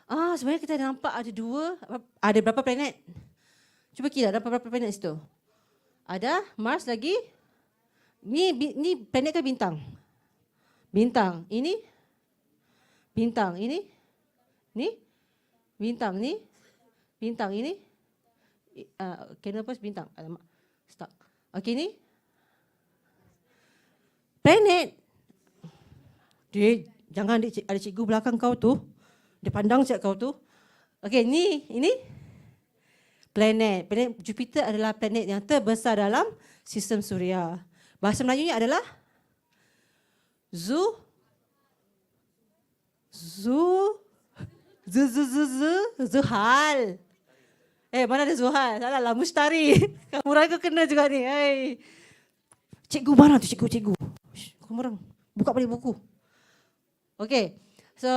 Sebenarnya kita nampak ada 2. Ada berapa planet? Cuba kira ada berapa planet situ? Ada Mars lagi. Ni planet ke bintang? Bintang. Ini? Bintang. Ini? Ni? Bintang. Ni? Bintang. Ini? Canopus bintang. Alamak. Stuck. Okey ni? Planet. Jangan ada cikgu belakang kau tu. Dia pandang siap kau tu. Okey, ini planet. Planet Jupiter adalah planet yang terbesar dalam sistem suria. Bahasa Melayunya adalah Zuhal. Mana ada Zuhal? Salah lah, Mustari. Kamu ragu kena juga ni. Cikgu mana tu cikgu? Kamu orang buka balik buku. Okay, so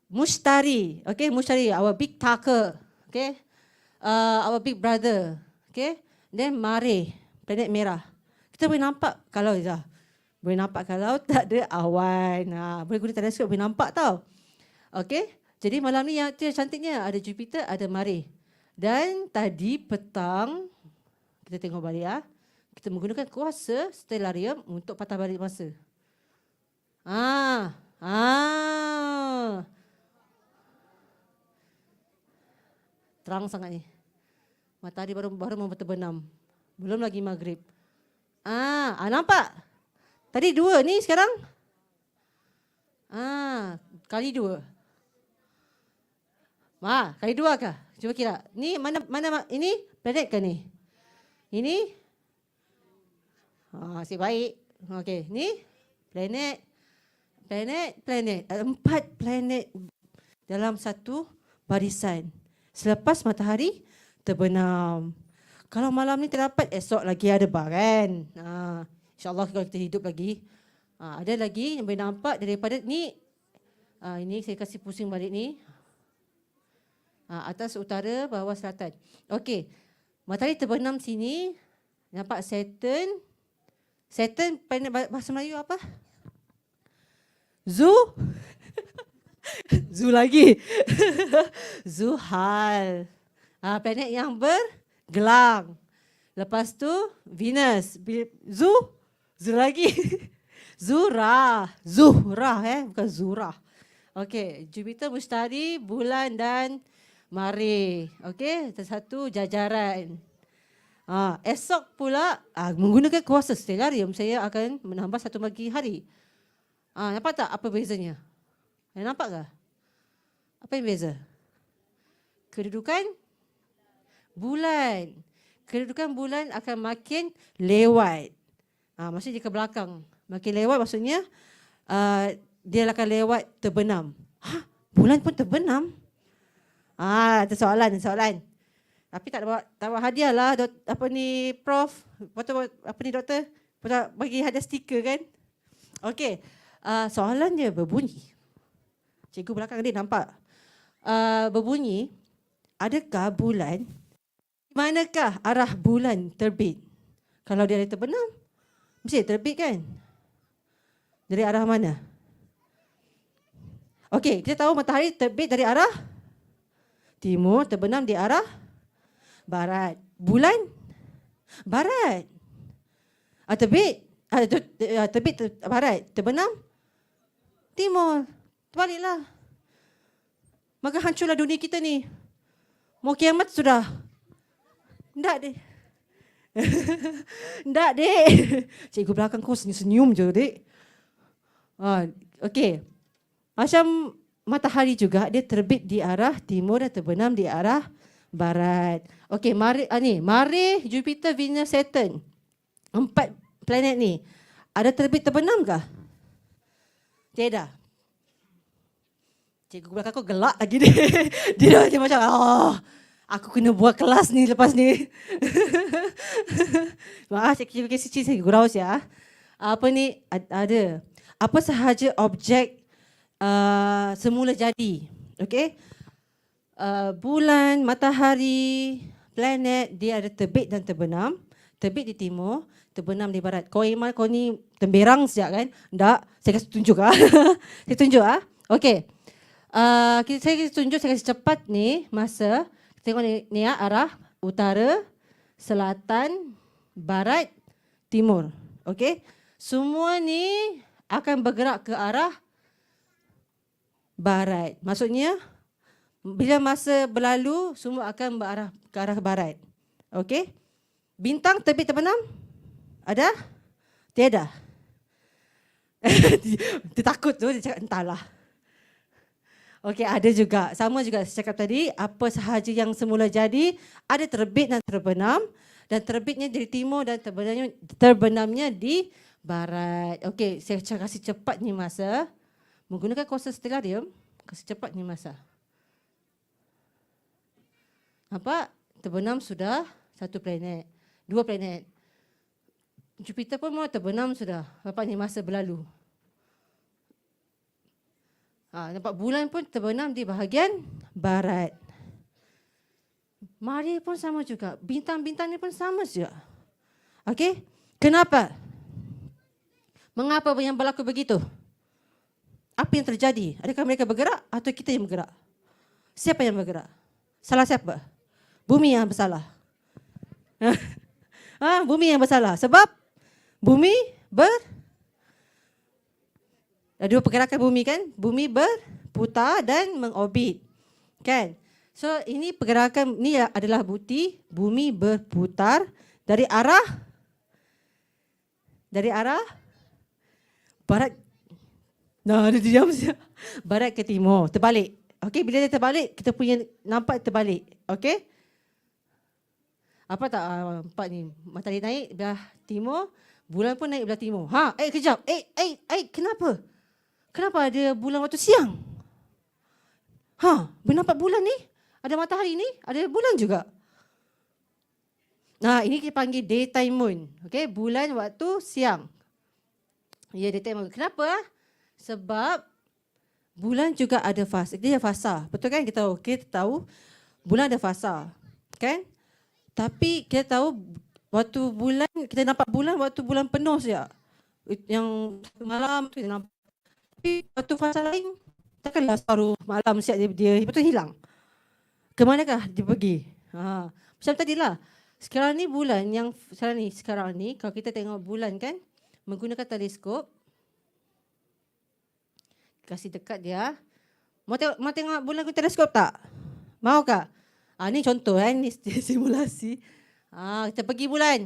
Mushtari, okay, Mushtari, our big talker, okay, our big brother, okay. Then Mare, planet merah. Kita boleh nampak kalau boleh nampak kalau tak ada awan. Boleh guna teleskop boleh nampak tau. Okay, jadi malam ni yang cantiknya ada Jupiter, ada Mare. Dan tadi petang kita tengok balik kita menggunakan kuasa stellarium untuk patah balik masa. Terang sangat ni. Matahari baru mau terbenam. Belum lagi maghrib. Nampak? Tadi 2 ni sekarang? Kali 2. Kali 2 kah? Cuba kira. Ni mana ini planet ke ni? Ini? Asyik baik. Okey, ni planet. 4 planet dalam satu barisan. Selepas matahari terbenam. Kalau malam ni terdapat, esok lagi ada bar kan. InsyaAllah kalau kita hidup lagi. Ada lagi yang boleh nampak daripada ni. Ini saya kasih pusing balik ni. Atas, utara, bawah, selatan. Okey. Matahari terbenam sini. Nampak Saturn. Saturn planet bahasa Melayu apa? Zu lagi. Zuhal. Planet yang bergelang. Lepas tu Venus. Zu lagi. Zuhrah, bukan Zurah. Okey, Jupiter, Mushtari, bulan dan Mare. Okey, satu jajaran. Esok pula menggunakan kuasa stellarium saya akan menambah satu lagi hari. Nampak tak apa bezanya? Nampak tak? Apa yang beza? Kedudukan bulan. Kedudukan bulan akan makin lewat. Maksudnya dia ke belakang. Makin lewat maksudnya dia akan lewat terbenam. Bulan pun terbenam? Ada soalan. Tapi tak bawa hadiah lah. Prof? Doktor? Bagi hadiah stiker kan? Okey. Soalan dia berbunyi. Cikgu belakang dia nampak. Berbunyi, adakah bulan, manakah arah bulan terbit? Kalau dia ada terbenam, mesti terbit kan? Dari arah mana? Okey, kita tahu matahari terbit dari arah timur, terbenam di arah barat. Bulan? Barat. Terbit barat, terbenam timur. Terbaliklah. Maka hancurlah dunia kita ni. Mau kiamat sudah. Tak dek. Tak dek. Cikgu belakang kau senyum je dek. Okey. Macam matahari juga, dia terbit di arah timur dan terbenam di arah barat. Okey, Mare, Jupiter, Venus, Saturn. 4 planet ni. Ada terbit terbenam kah? Tidak. Cikgu belakang kau gelak lagi dia. Dia macam, aku kena buat kelas ni lepas ni. Maaf, cikgu saya gurau ya. Apa ni? Ada. Apa sahaja objek semula jadi. Okey? Bulan, matahari, planet, dia ada terbit dan terbenam. Terbit di timur, terbenam di barat. Kau Iman, kau ni temberang sekejap kan? Tak, saya kasih tunjuk Saya tunjuk Okey. Saya kasih cepat ni masa. Tengok ni arah utara, selatan, barat, timur. Okey? Semua ni akan bergerak ke arah barat. Maksudnya bila masa berlalu semua akan berarah ke arah barat. Okey? Bintang terbit terbenam? Ada? Tiada. Dia takut tu, dia cakap entahlah. Okey, ada juga. Sama juga saya cakap tadi, apa sahaja yang semula jadi, ada terbit dan terbenam. Dan terbitnya dari timur dan terbenamnya di barat. Okey, saya kasih cepat ni masa. Menggunakan kuasa stellarium, kasih cepat ni masa. Nampak? Terbenam sudah 1 planet. 2 planet. Jupiter pun mau terbenam sudah. Nampak ni masa berlalu. Nampak bulan pun terbenam di bahagian barat. Mari pun sama juga. Bintang-bintang ni pun sama juga. Okey? Kenapa? Mengapa yang berlaku begitu? Apa yang terjadi? Adakah mereka bergerak atau kita yang bergerak? Siapa yang bergerak? Salah siapa? Bumi yang bersalah. Bumi yang bersalah. Sebab bumi ada dua pergerakan bumi kan? Bumi berputar dan mengorbit. Kan? So ini pergerakan ni adalah bukti bumi berputar dari arah barat. Dia diam saja. Barat ke timur, terbalik. Okey, bila dia terbalik, kita punya nampak terbalik. Okey? Apa tak nampak ni? Matahari naik belah timur, bulan pun naik belah timur. Kejap. Kenapa? Kenapa ada bulan waktu siang? Nampak bulan ni? Ada matahari ni, ada bulan juga. Ini kita panggil daytime moon. Okey, bulan waktu siang. Ya, daytime moon. Kenapa? Sebab bulan juga ada fasa. Dia ada fasa. Betul kan? Kita tahu bulan ada fasa. Kan? Tapi kita tahu waktu bulan, kita nampak bulan waktu bulan penuh saja. Yang malam tu kita nampak. Tapi waktu fasa lain, takkanlah separuh malam siap dia betul hilang. Ke manakah dia pergi? Macam tadilah. Sekarang ni bulan yang sekarang ni kalau kita tengok bulan kan menggunakan teleskop, kasih dekat dia. Mau tengok bulan guna teleskop tak? Mau kah? Ni contoh ni simulasi. Kita pergi bulan.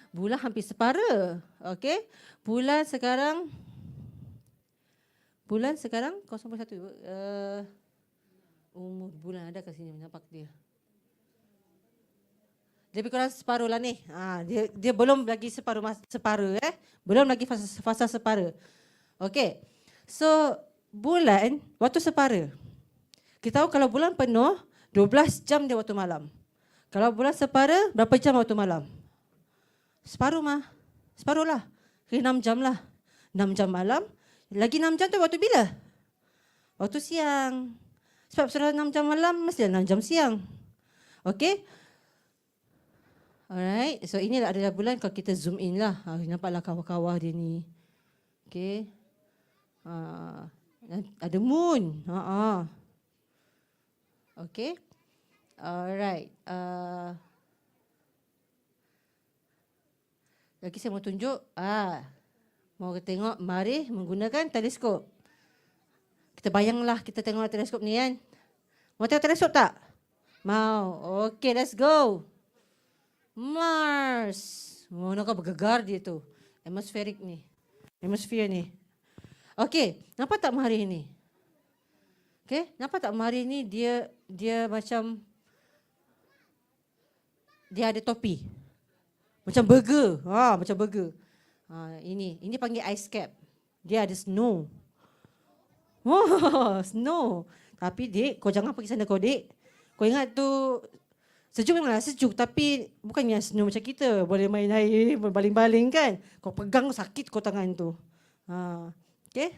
Bulan hampir separa. Okey. Bulan sekarang 0.1. Umur bulan ada kat sini nampak dia. Dia lebih kurang separuh lah ni. Dia belum lagi separuh belum lagi fasa separa. Okey. So bulan waktu separa. Kita tahu kalau bulan penuh 12 jam dia waktu malam. Kalau bulan separa berapa jam waktu malam? Separuh lah. 6 jam lah. 6 jam malam. Lagi 6 jam tu waktu bila? Waktu siang. Sebab sudah 6 jam malam, mesti 6 jam siang. Okey? Alright. So ini adalah bulan kalau kita zoom in lah. Nampaklah kawah-kawah dia ni. Okey. Ada moon. Okey. Alright. Lagi saya mau tunjuk. Mau tengok Marikh menggunakan teleskop. Kita bayanglah kita tengok teleskop ni kan. Mau tengok teleskop tak? Mau. Okey, let's go. Mars. Nampak bergegar dia tu. Atmospheric ni. Atmosphere ni. Okey, nampak tak Marikh ni? Okey, nampak tak Marikh ni dia macam dia ada topi. Macam burger. Macam burger. Ini panggil ice cap. Dia ada snow. Snow. Tapi Dik, kau jangan pergi sana kau Dik. Kau ingat tu sejuk memanglah sejuk tapi bukannya snow macam kita. Boleh main air, berbaling-baling kan. Kau pegang sakit kau tangan tu. Okay.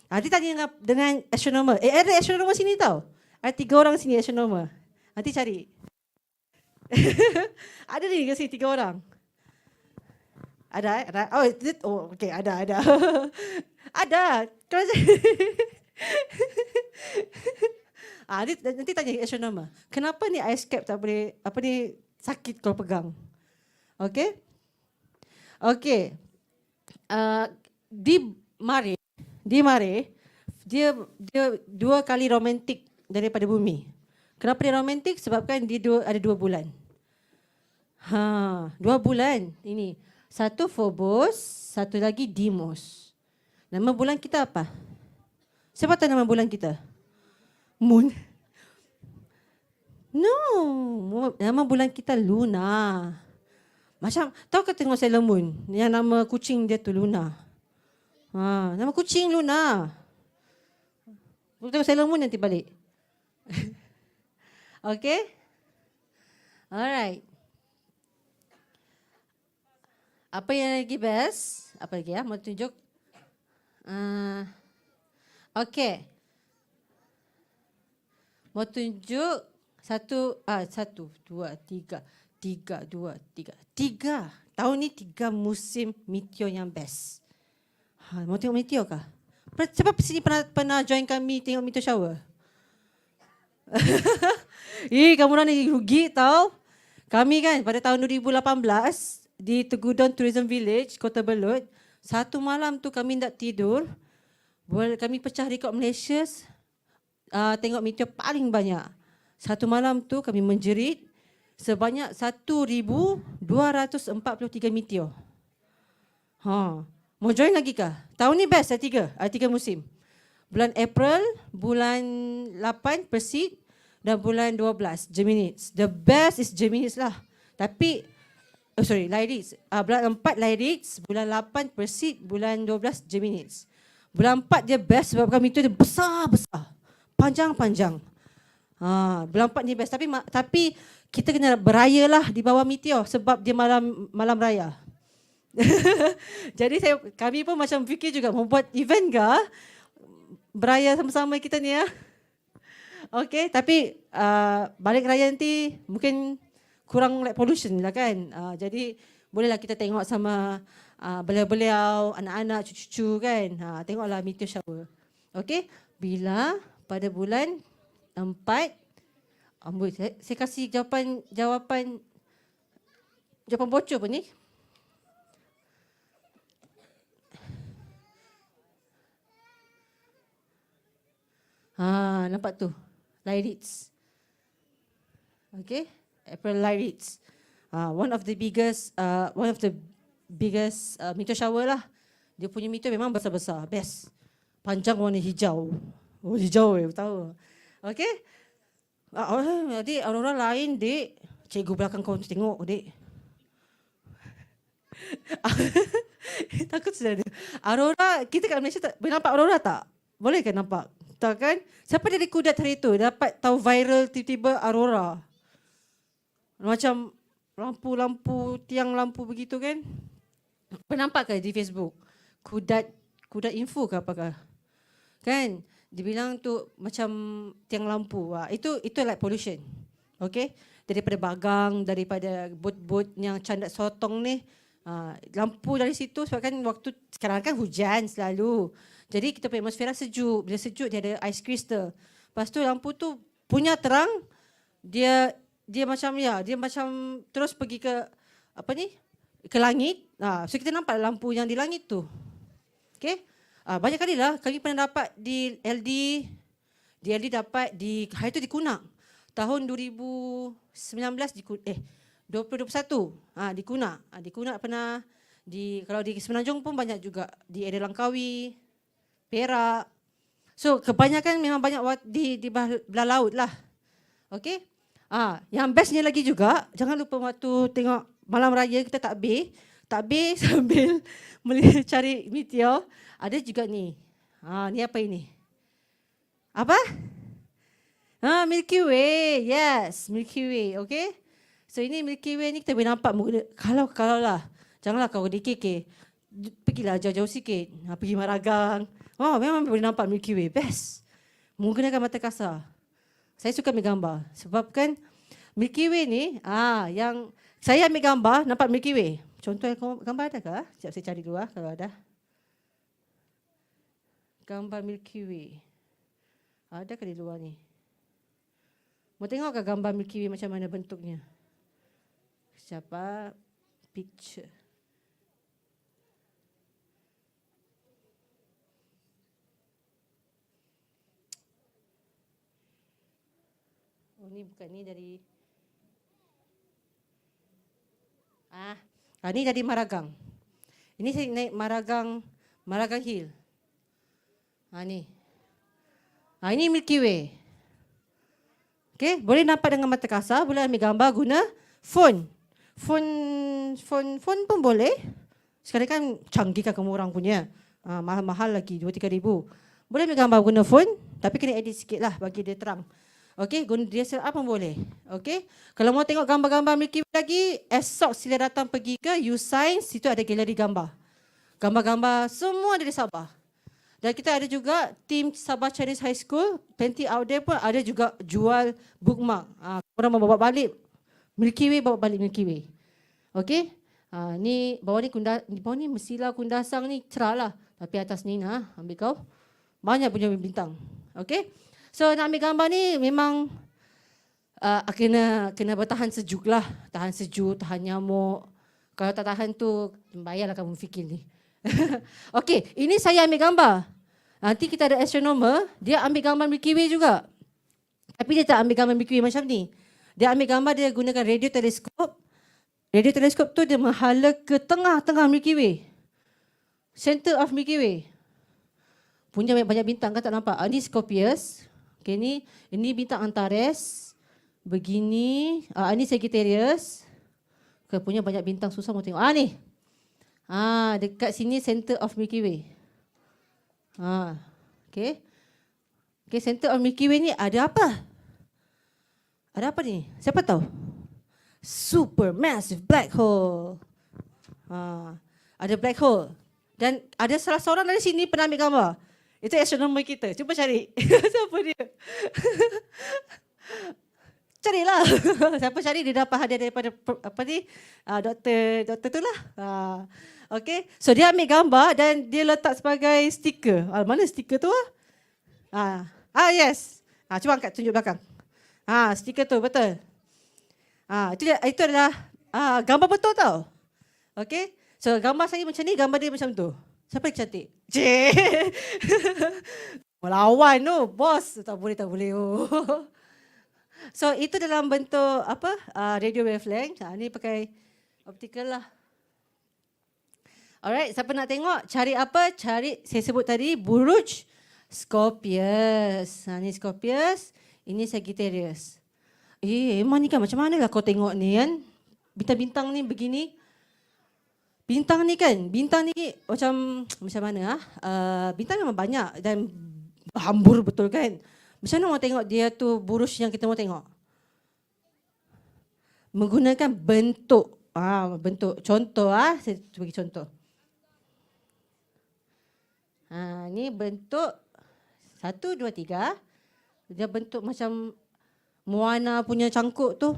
Nanti tanya dengan astronomer. Ada astronomer sini tau. Ada 3 orang sini astronomer. Nanti cari. Ada ni kat sini 3 orang. Ada? Okay, ada. Ada. Nanti tanya astronomer. Kenapa ni ice cap tak boleh, sakit kalau pegang? Okay? Okay. Di Marikh, dia 2 kali romantik daripada bumi. Kenapa dia romantik? Sebabkan dia ada 2 bulan. 2 bulan ini. Satu Phobos, satu lagi Deimos. Nama bulan kita apa? Siapa tahu nama bulan kita? Moon. No, nama bulan kita Luna. Macam, tahu ke tengok Sailor Moon? Yang nama kucing dia tu Luna. Nama kucing Luna. Tengok Sailor Moon nanti balik. Okay? Alright. Apa yang lagi best? Apa lagi ya? Mau tunjuk? Okey. Mau tunjuk satu, dua, tiga. Tiga. Tahun ni 3 musim meteor yang best. Mau tengok meteor kah? Siapa sini pernah join kami tengok meteor shower? Kamu orang ni rugi tau. Kami kan pada tahun 2018 di Tegudon Tourism Village, Kota Belud, satu malam tu kami tak tidur. Kami pecah rekod Malaysia tengok meteor paling banyak. Satu malam tu kami menjerit sebanyak 1,243 meteor. Mau join lagi kah? Tahun ni best tiga musim. Bulan April, bulan 8 Persid dan bulan 12 Geminids. The best is Geminids lah. Tapi Lyrics. Bulan 4 Lyrics, bulan 8 Persid, bulan 12 Geminids. Bulan 4 dia best sebab kami tu dia besar-besar. Panjang-panjang. Bulan 4 ni best tapi kita kena beraya lah di bawah meteor sebab dia malam raya. Jadi kami pun macam fikir juga mau buat event ke beraya sama-sama kita ni ya. Okey, tapi balik raya nanti mungkin kurang light pollution lah kan. Jadi bolehlah kita tengok sama beliau-beliau, anak-anak, cucu-cucu kan. Tengoklah meteor shower. Okey, bila pada bulan 4 saya kasih jawapan bocor pun ni. Nampak tu. Lyrics. Okay. April Lyrics. One of the biggest meteor shower lah. Dia punya meteor memang besar-besar. Best. Panjang warna hijau. Oh hijau tahu. Okay. Adik, orang lain dek. Cikgu belakang kau tengok dek. Takut sudah ada. Aurora, kita kat Malaysia boleh nampak aurora tak? Boleh kan nampak? Tak kan? Siapa dari kudat hari tu dapat tahu viral tiba-tiba aurora? Macam lampu-lampu, tiang lampu begitu kan? Pernah nampak ke di Facebook? Kudat info ke apakah? Kan? Dibilang tu macam tiang lampu. Itu light pollution. Okay? Daripada bagang, daripada bot-bot yang candak sotong ni. Lampu dari situ sebab kan waktu sekarang kan hujan selalu. Jadi kita punya atmosfera sejuk. Bila sejuk dia ada ice crystal. Lepas tu lampu tu punya terang, dia macam terus pergi ke ke langit. So kita nampak lampu yang di langit tu. Okay? Banyak kali lah kami pernah dapat di LD dapat di hari tu di Kunak. Tahun 2019 2021 di Kunak. Di Kunak pernah kalau di Semenanjung pun banyak juga di area Langkawi, Perak. So kebanyakan memang banyak di belah laut lah. Okey. Yang bestnya lagi juga, jangan lupa waktu tengok malam raya kita takbir sambil cari meteor. Ada juga ni. Ni apa ini? Apa? Milky Way. Yes, Milky Way. Okey. So ini Milky Way ni kita boleh nampak kalau lah. Janganlah kau DKK. Pergilah jauh-jauh sikit. Pergi Maragang. Memang boleh nampak Milky Way. Best. Menggunakan mata kasar. Saya suka ambil gambar. Sebab kan Milky Way ni, yang saya ambil gambar, nampak Milky Way. Contoh gambar ada ke? Sekejap saya cari dulu kalau ada. Gambar Milky Way. Ada ke di luar ni? Mau tengok ke gambar Milky Way macam mana bentuknya? Siapa? Picture. Ni bukan ni dari ni dari Maragang. Ini saya naik Maragang Hill. Ni. Ini Milky Way. Okey, boleh nampak dengan mata kasar, boleh ambil gambar guna phone. Phone pun boleh. Sekarang kan canggih kan kamu orang punya. Mahal-mahal lagi 2-3 ribu. Boleh ambil gambar guna phone, tapi kena edit sikit lah bagi dia terang. Okey, guna DSLR pun boleh. Okey, kalau mau tengok gambar-gambar Milky Way lagi, esok sila datang pergi ke U-Science, situ ada galeri gambar. Gambar-gambar semua dari Sabah. Dan kita ada juga tim Sabah Chinese High School, plenty out there pun ada juga jual bookmark. Korang mau bawa balik Milky Way, bawa balik Milky Way. Okey? Ni bawah ni mestilah kundasang ni cerah lah. Tapi atas ni ambil kau. Banyak punya bintang. Okey? So nak ambil gambar ni memang kena bertahan sejuk lah. Tahan sejuk, tahan nyamuk. Kalau tak tahan tu, bayarlah kamu fikir ni. Okey, ini saya ambil gambar. Nanti kita ada astronomer, dia ambil gambar Milky Way juga. Tapi dia tak ambil gambar Milky Way macam ni. Dia ambil gambar, dia gunakan radio teleskop. Radio teleskop tu dia menghala ke tengah-tengah Milky Way. Center of Milky Way. Punya banyak bintang kan, tak nampak. Ini Scorpius. Okay, ini bintang Antares. Begini. Ini Sagittarius. Okay, punya banyak bintang, susah mau tengok. Ni. Dekat sini center of Milky Way. Okay. Okay, center of Milky Way ni ada apa? Ada apa ni? Siapa tahu? Supermassive black hole. Ada black hole. Dan ada salah seorang dari sini pernah ambil gambar. Itu astronomer kita. Cuba cari. Siapa dia? Carilah. Siapa cari dia dapat hadiah daripada doktor tu lah. Okay. So dia ambil gambar dan dia letak sebagai stiker. Mana stiker tu? Yes. Cuba angkat, tunjuk belakang. Stiker tu betul. Itu adalah gambar betul tau. Okay. So gambar saya macam ni, gambar dia macam tu. Siapa yang cantik? Melawan tu, bos. Tak boleh. So itu dalam bentuk radio wavelength. Ni pakai optical lah. Alright, siapa nak tengok? Cari apa? Cari, saya sebut tadi, buruj Scorpius. Ni Scorpius, ini Sagittarius. Emang ni kan macam mana lah kau tengok ni kan? Bintang-bintang ni begini. Bintang ni macam mana? Bintang memang banyak dan hambur betul kan? Macam mana mau tengok dia tu buruj yang kita mau tengok? Menggunakan bentuk. Bentuk. Contoh saya bagi contoh. Ni bentuk 1, 2, 3. Dia bentuk macam Moana punya cangkuk tu.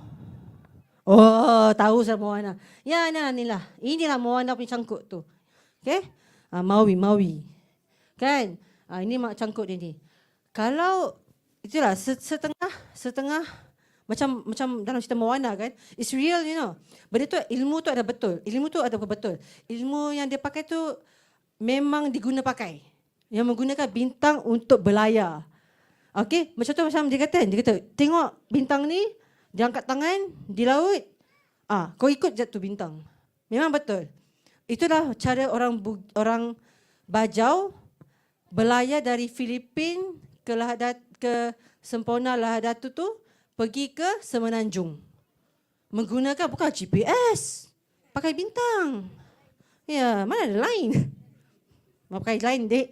Oh, tahu saya Moana. Ya, inilah. Inilah Moana punya cangkuk tu. Okay? Maui. Kan? Ini cangkuk dia ni. Kalau itulah setengah macam dalam cerita Moana kan. It's real, you know. Benda tu, ilmu tu ada betul. Ilmu yang dia pakai tu memang diguna pakai. Yang menggunakan bintang untuk berlayar. Okey, macam dia kata, tengok bintang ni, dia angkat tangan di laut. Kau ikut jatuh bintang. Memang betul. Itulah cara orang Bajau berlayar dari Filipin ke Sempurna Lahadatu tu pergi ke Semenanjung. Menggunakan bukan GPS, pakai bintang. Ya, mana ada line? Mau pakai line, dek?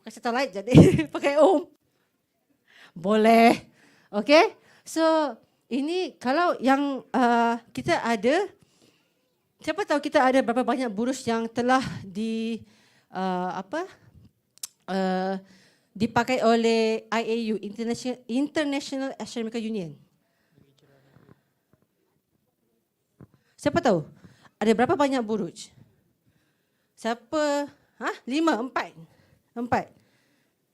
Pakai satellite jadi, pakai boleh. Okay. So, ini kalau yang kita ada, siapa tahu kita ada berapa banyak buruj yang telah dipakai oleh IAU, International Astronomical Union. Siapa tahu? Ada berapa banyak buruj? Siapa? 4.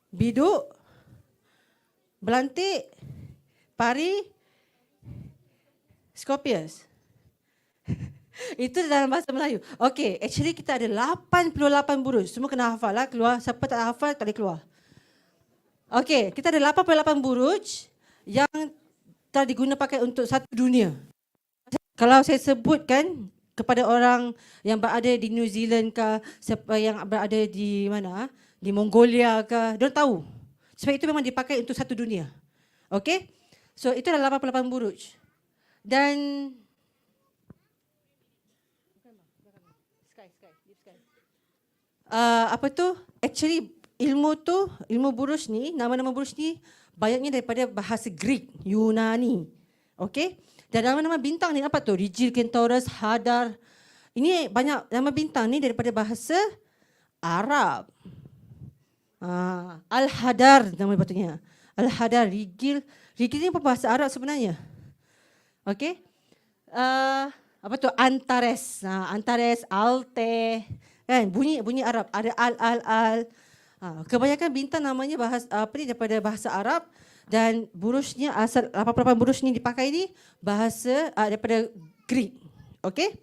Biduk, Belantik, Pari, Scorpius. Itu dalam bahasa Melayu. Okey, actually kita ada 88 buruj. Semua kena hafal lah, keluar. Siapa tak hafal tak boleh keluar. Okey, kita ada 88 buruj yang telah diguna pakai untuk satu dunia. Kalau saya sebutkan kepada orang yang berada di New Zealand ke, siapa yang berada di mana, di Mongolia ke, dia tahu. Sebab itu memang dipakai untuk satu dunia. Okey? So itu adalah 88 buruj. Dan actually ilmu buruj ni, nama-nama buruj ni banyaknya daripada bahasa Greek, Yunani. Okay. Dan nama-nama bintang ni nampak tu, Rigil, Kentaurus, Hadar. Ini banyak nama bintang ni daripada bahasa Arab. Al-Hadar nama patutnya. Al-Hadar, Rigil. Rigil ni bahasa Arab sebenarnya. Okay. Apa tu? Antares. Antares, Alte. Kan? Bunyi Arab. Ada Al. Kebanyakan bintang namanya daripada bahasa Arab. Dan burusnya, asal 88 burus ni dipakai ni bahasa daripada Greek. Okay.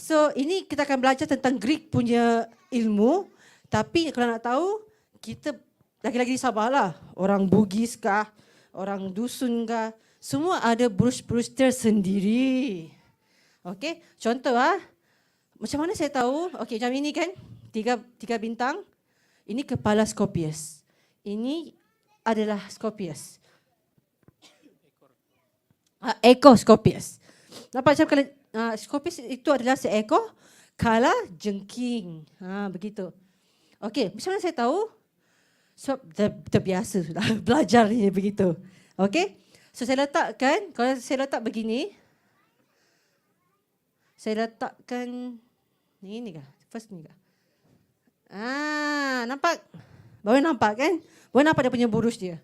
So ini kita akan belajar tentang Greek punya ilmu. Tapi kalau nak tahu, kita lagi-lagi di Sabah lah. Orang Bugis kah, orang dusun kah, semua ada burus-burus tersendiri. Okay. Contoh macam mana saya tahu? Okay, macam ini kan, tiga bintang. Ini kepala Scorpius. Ini adalah Scorpius. Ekor Scorpius. Nampak macam kalau Scorpius itu adalah seekor kala jengking. Begitu. Okey, macam mana saya tahu? Sebab terbiasa sudah belajar ni begitu. Okey. So saya letakkan, kalau saya letak begini, saya letakkan ni kah? First ni kah? Nampak? Baru nampak kan? Baru nampak dia punya burus dia.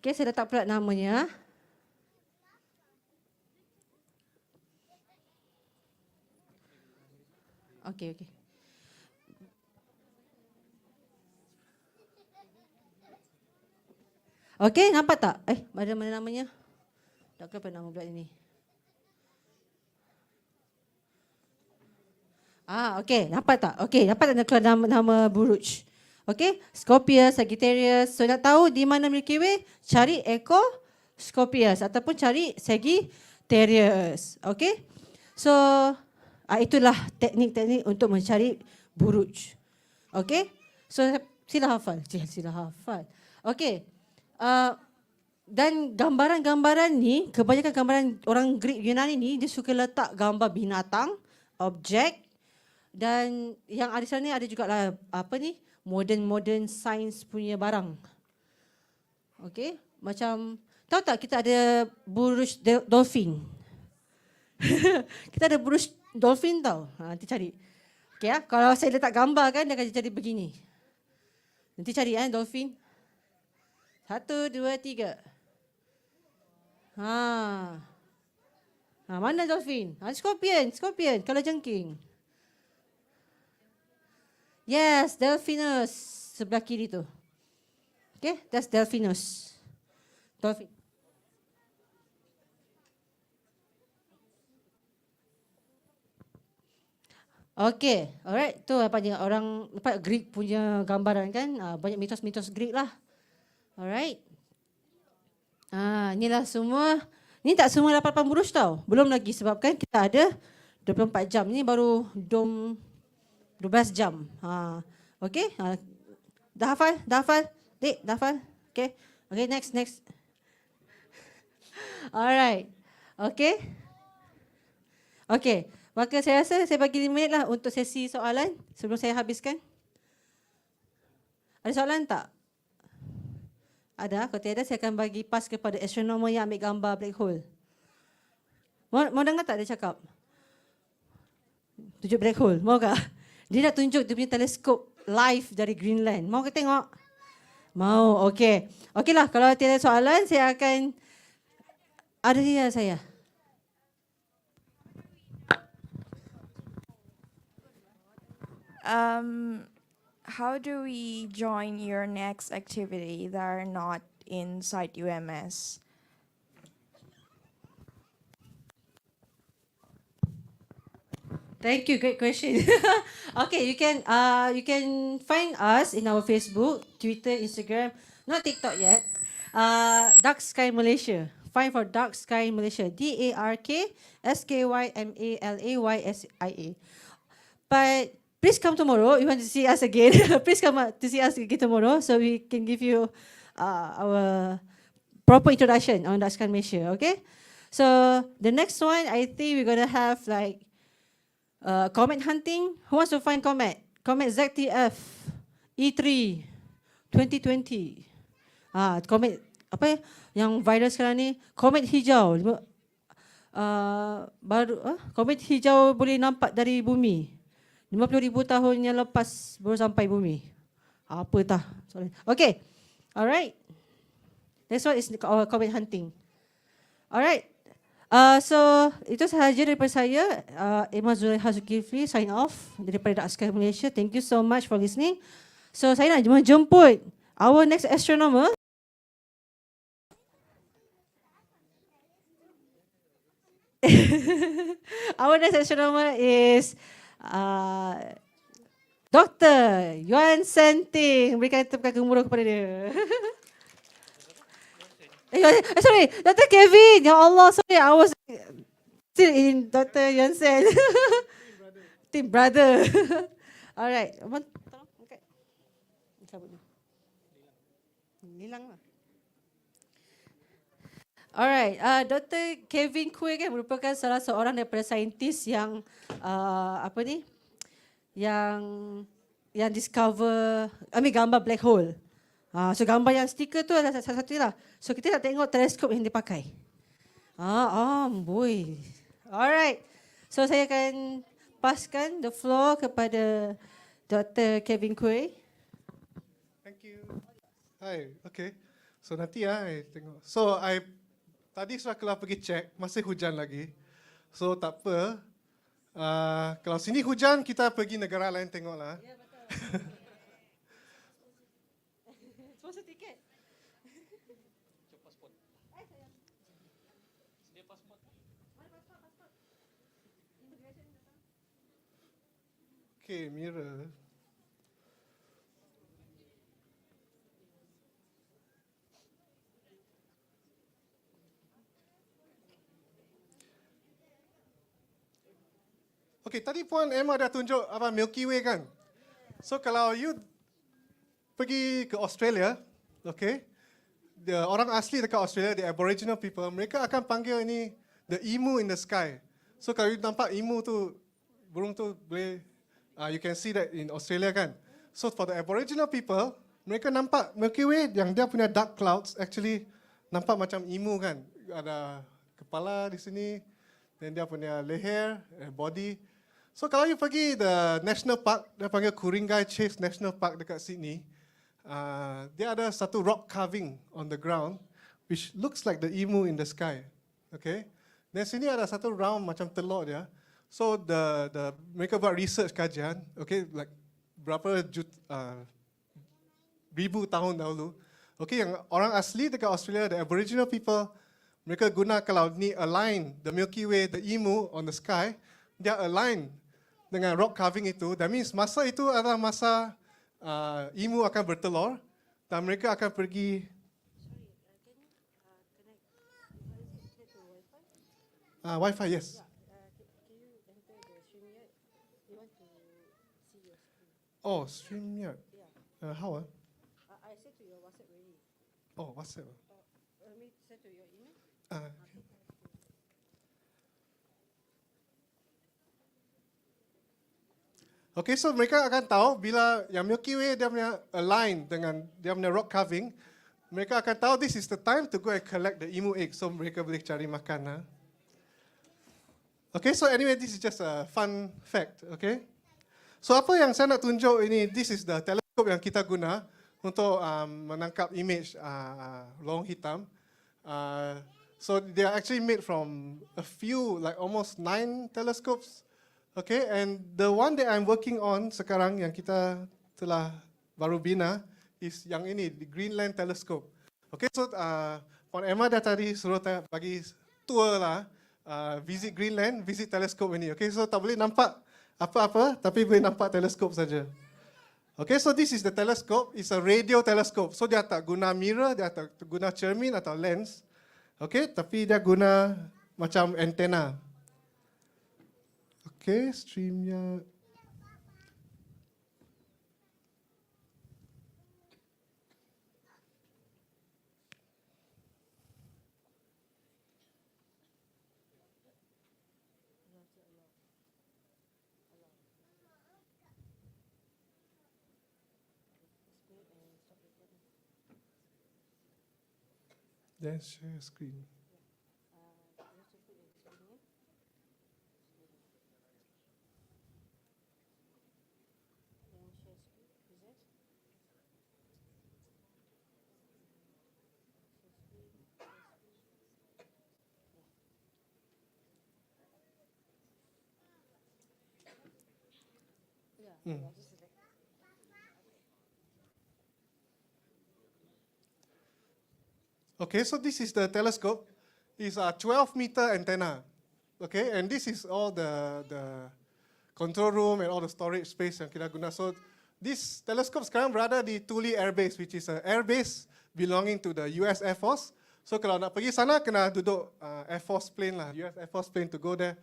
Okay, saya letak pula namanya. Okay. Okay, nampak tak? Mana namanya? Tak apa nama pula ini. Okay, nampak tak? Okay, nampak tak keluar nama buruj? Okay, Scorpius, Sagittarius. So nak tahu di mana Milky Way? Cari ekor Scorpius ataupun cari Sagittarius. Okay, so itulah teknik-teknik untuk mencari buruj. Okay, so sila hafal. Okay, dan gambaran-gambaran ni, kebanyakan gambaran orang Greek Yunani ni, dia suka letak gambar binatang, objek. Dan yang ada sana ni ada juga lah modern science punya barang. Okay, macam tahu tak kita ada buruj dolphin. Kita ada buruj dolphin tau. Nanti cari. Okay, kalau saya letak gambar kan dia akan jadi begini. Nanti cari dolphin. 1, 2, 3. Mana dolphin? Scorpion. Kalau jengking. Yes, Delphinus. Sebelah kiri tu. Okay, that's Delphinus. Dolphin. Okay, alright. Tu apa dia orang Greek punya gambaran kan? Banyak mitos-mitos Greek lah. Alright. Inilah semua. Ni tak semua 88 burus tau. Belum lagi sebab kan kita ada 24 jam. Ni baru 12 jam. Okay. Dah hafal? Dek, dah hafal? Okay. Okay, next. Alright. Okay. Okay. Maka saya rasa saya bagi 5 minit lah untuk sesi soalan sebelum saya habiskan. Ada soalan tak? Ada. Kalau tiada, saya akan bagi pas kepada astronomer yang ambil gambar black hole. Mau dengar tak dia cakap? Tunjuk black hole. Mau tak? Dia nak tunjuk dia punya teleskop live dari Greenland. Mau ke tengok? Mau, okey. Okeylah, kalau tiada soalan, saya akan... Ada dia saya. How do we join your next activity that are not inside UMS? Thank you, great question. Okay, you can find us in our Facebook, Twitter, Instagram, not TikTok yet. Dark Sky Malaysia. Find for Dark Sky Malaysia. DARKSKYMALAYSIA. But please come tomorrow. You want to see us again? Please come to see us again tomorrow, so we can give you our proper introduction on Dark Sky Malaysia. Okay. So the next one, I think we're gonna have like comet hunting. Who wants to find comet? Comet ZTF E3 2020. Comet apa yang viral sekarang ni, komet hijau. Komet hijau boleh nampak dari bumi. 50,000 tahun yang lepas baru sampai bumi. Apa tah? Sorry. Okay. Alright. Next one is comet hunting. Alright. So itu sahaja daripada saya. Emma Zulaiha Zulkifli sign off daripada Askar Malaysia. Thank you so much for listening. So saya nak menjemput our next astronomer. Our next astronomer is Dr. Yuan Senting. Berikan tepukan gemuruh kepada dia. Sorry, Dr. Kevin. Ya Allah, sorry, I was still in Dr. Yuan Sen. Team brother. Alright. Tolong angkat. Cabut ni. Hilang lah. Alright, Dr. Kevin Kue kan merupakan salah seorang daripada saintis yang yang discover, gambar black hole. So gambar yang stiker tu adalah satu lah. So kita nak tengok teleskop yang dipakai. Boy. Alright. So saya akan paskan the floor kepada Dr. Kevin Kue. Thank you. Hi, okay. So nanti I tengok. So tadi sudah keluar pergi cek, masih hujan lagi. So tak apa. Kalau sini hujan, kita pergi negara lain tengoklah. Ya, betul. Sponsor tiket. Cuk pasport. Sedia pasport. Mana pasport? Immigration datang. Okay, mirror. Okay, tadi Puan Emma dah tunjuk apa Milky Way kan? So kalau you pergi ke Australia, okay, orang asli dekat Australia, the Aboriginal people, mereka akan panggil ini the emu in the sky. So kalau you nampak emu tu, burung tu boleh, you can see that in Australia kan? So for the Aboriginal people, mereka nampak Milky Way yang dia punya dark clouds actually nampak macam emu kan? Ada kepala di sini, dan dia punya leher, body. So kalau you pergi the national park, dia panggil Ku-ring-gai Chase National Park dekat Sydney, dia ada satu rock carving on the ground which looks like the emu in the sky. Okay. Dan sini ada satu round macam telur dia. So mereka buat research kajian, okay, like berapa ribu tahun dahulu. Okay, yang orang asli dekat Australia, the Aboriginal people, mereka guna kalau ni align the Milky Way, the emu on the sky, dia align dengan rock carving itu. That means masa itu adalah masa emu akan bertelur dan mereka akan pergi. Wi-Fi, yes. Oh, StreamYard. How? I sent to your WhatsApp already. Oh, WhatsApp. Let me send to your email. Okay, so mereka akan tahu bila yang Milky Way dia punya align dengan dia punya rock carving, mereka akan tahu this is the time to go and collect the emu egg, so mereka boleh cari makan. Okay, so anyway, this is just a fun fact, okay? So apa yang saya nak tunjuk ini, this is the teleskop yang kita guna untuk menangkap image lorong hitam. So they are actually made from a few, like almost 9 telescopes. Okay, and the one that I'm working on sekarang yang kita telah baru bina is yang ini, the Greenland Telescope. Okay, so Puan Emma dah tadi suruh bagi tour lah, visit Greenland, visit teleskop ini. Okay, so tak boleh nampak apa-apa, tapi boleh nampak teleskop saja. Okay, so this is the telescope. It's a radio telescope. So dia tak guna mirror, dia tak guna cermin atau lens. Okay, tapi dia guna macam antena. Okay, StreamYard. Then share screen. Okay, so this is the telescope. It's a 12-meter antenna. Okay, and this is all the control room and all the storage space yang kita guna. So this telescope sekarang berada di Tuli Air Base, which is an air base belonging to the US Air Force. So kalau nak pergi sana, kena duduk Air Force plane lah, US Air Force plane to go there.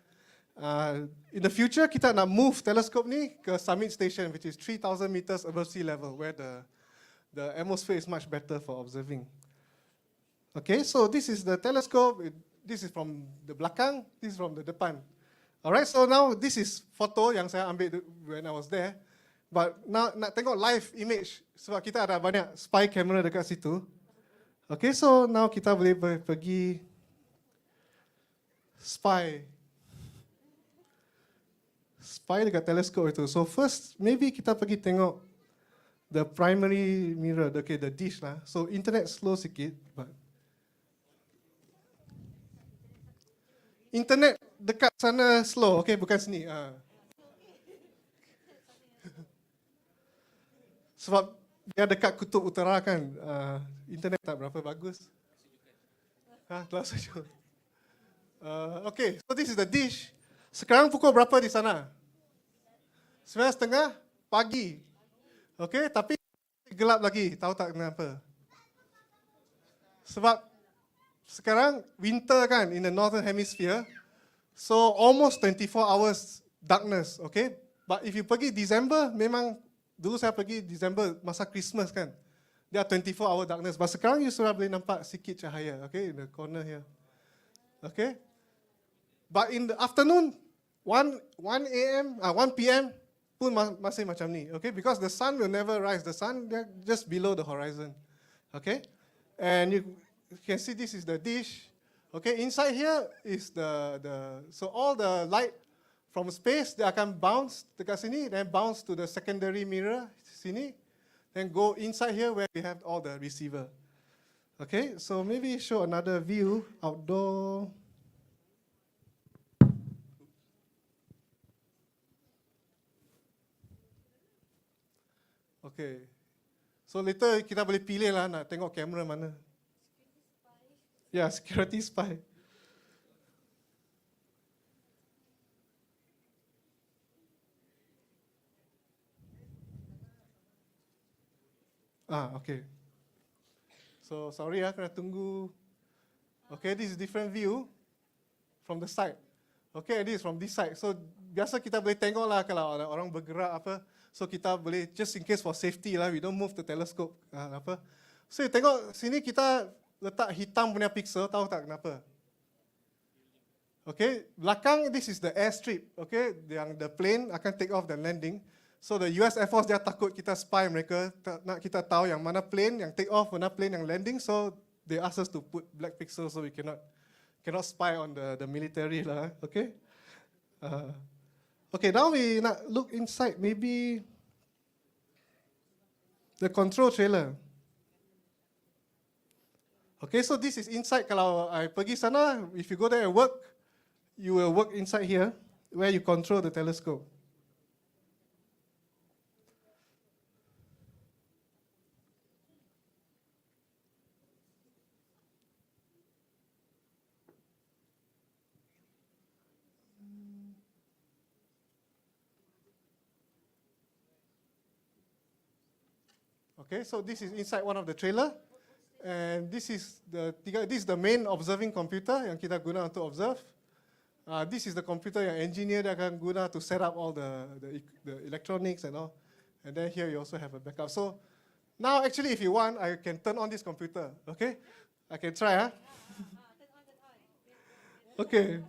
In the future, kita nak move telescope ni ke Summit Station, which is 3,000 meters above sea level, where the atmosphere is much better for observing. Okay, so this is the telescope. This is from the belakang, this is from the depan. Alright, so now this is photo yang saya ambil when I was there. But now nak tengok live image, sebab kita ada banyak spy camera dekat situ. Okay, so now kita boleh pergi spy dekat teleskop itu. So first, maybe kita pergi tengok the primary mirror, okay, the dish lah. So internet slow sikit, but internet dekat sana slow, okay, bukan sini. Sebab dia dekat kutub utara kan, internet tak berapa bagus. Terlalu sejuk. Okay, so this is the dish. Sekarang pukul berapa di sana? 9:30 pagi. Okay, tapi gelap lagi, tahu tak kenapa? Sebab sekarang winter kan in the northern hemisphere, so almost 24 hours darkness, okay? But if you pergi December, memang dulu saya pergi December masa Christmas kan, dia 24 hour darkness. But sekarang you sudah boleh nampak sikit cahaya, okay, in the corner here, okay? But in the afternoon, 1 p.m. pun masih macam ni, okay? Because the sun will never rise, the sun just below the horizon, okay? And you can see this is the dish. Okay, inside here is so all the light from space, they akan bounce dekat sini, then bounce to the secondary mirror sini, then go inside here where we have all the receiver. Okay, so maybe show another view outdoor. Okay, so later kita boleh pilih lah nak tengok kamera mana. Yeah, security spy. Okay. So sorry kena tunggu. Okay, this is different view from the side. Okay, this is from this side. So biasa kita boleh tengok lah kalau ada orang bergerak apa. So kita boleh just in case for safety lah, we don't move the telescope apa. So you tengok sini kita letak hitam punya pixel, tahu tak kenapa? Okay, belakang this is the airstrip, okay, yang the plane akan take off dan landing. So the US Air Force dia takut kita spy mereka, nak kita tahu yang mana plane yang take off, mana plane yang landing. So they ask us to put black pixel so we cannot spy on the military lah, okay? Okay, now we nak look inside maybe the control trailer. Okay, so this is inside. Kalau I pergi sana, if you go there and work, you will work inside here, where you control the telescope. Okay, so this is inside one of the trailer. And this is the main observing computer yang kita guna untuk observe. This is the computer yang engineer dia akan guna to set up all the electronics and all. And then here you also have a backup. So now actually if you want, I can turn on this computer. Okay, I can try. Okay.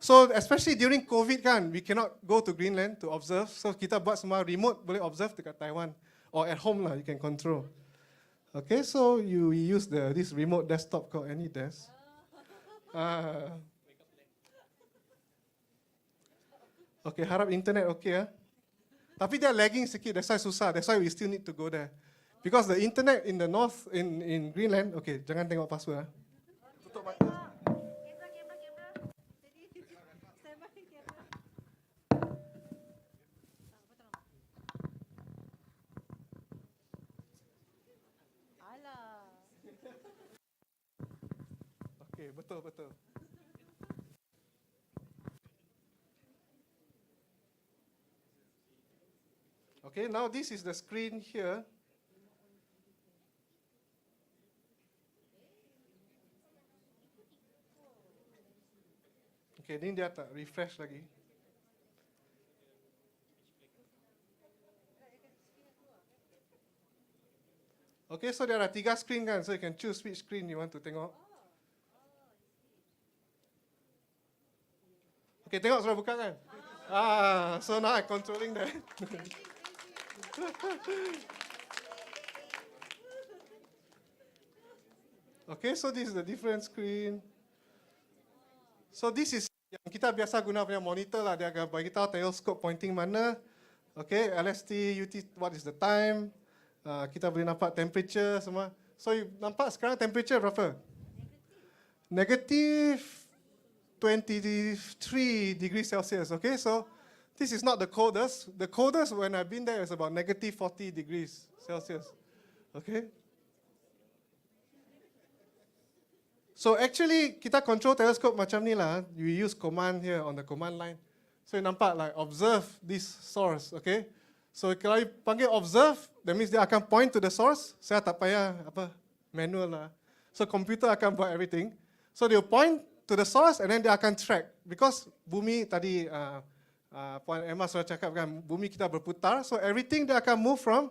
So especially during COVID kan, we cannot go to Greenland to observe. So kita buat semua remote boleh observe dekat Taiwan or at home lah, you can control. Okay, so you use this remote desktop called AnyDesk. Okay, harap internet okay Tapi dia lagging sikit, that's why susah. That's why we still need to go there. Because the internet in the north, in Greenland, okay, jangan tengok password Tutup mata. Okay, betul. Okay, now this is the screen here. Okay, ni dia tak refresh lagi. Okay, so there are 3 screen kan, so you can choose which screen you want to tengok. Okay, tengok sudah buka kan? So now I'm controlling that. Okay, so this is the different screen. So this is yang kita biasa guna punya monitor lah. Dia akan bagi tahu teleskop pointing mana. Okay, LST, UT, what is the time. Kita boleh nampak temperature semua. So you nampak sekarang temperature berapa? Negative 23 degrees Celsius. Okay, so this is not the coldest. The coldest when I've been there is about negative 40 degrees Celsius. Okay. So actually kita control telescope macam ni lah. You use command here on the command line. So you nampak like observe this source. Okay. So kalau you panggil observe, that means dia akan point to the source. Saya tak payah manual lah. So computer akan buat everything. So they will point to the source and then dia akan track. Because bumi tadi Puan Emma sudah cakap kan, bumi kita berputar. So everything dia akan move from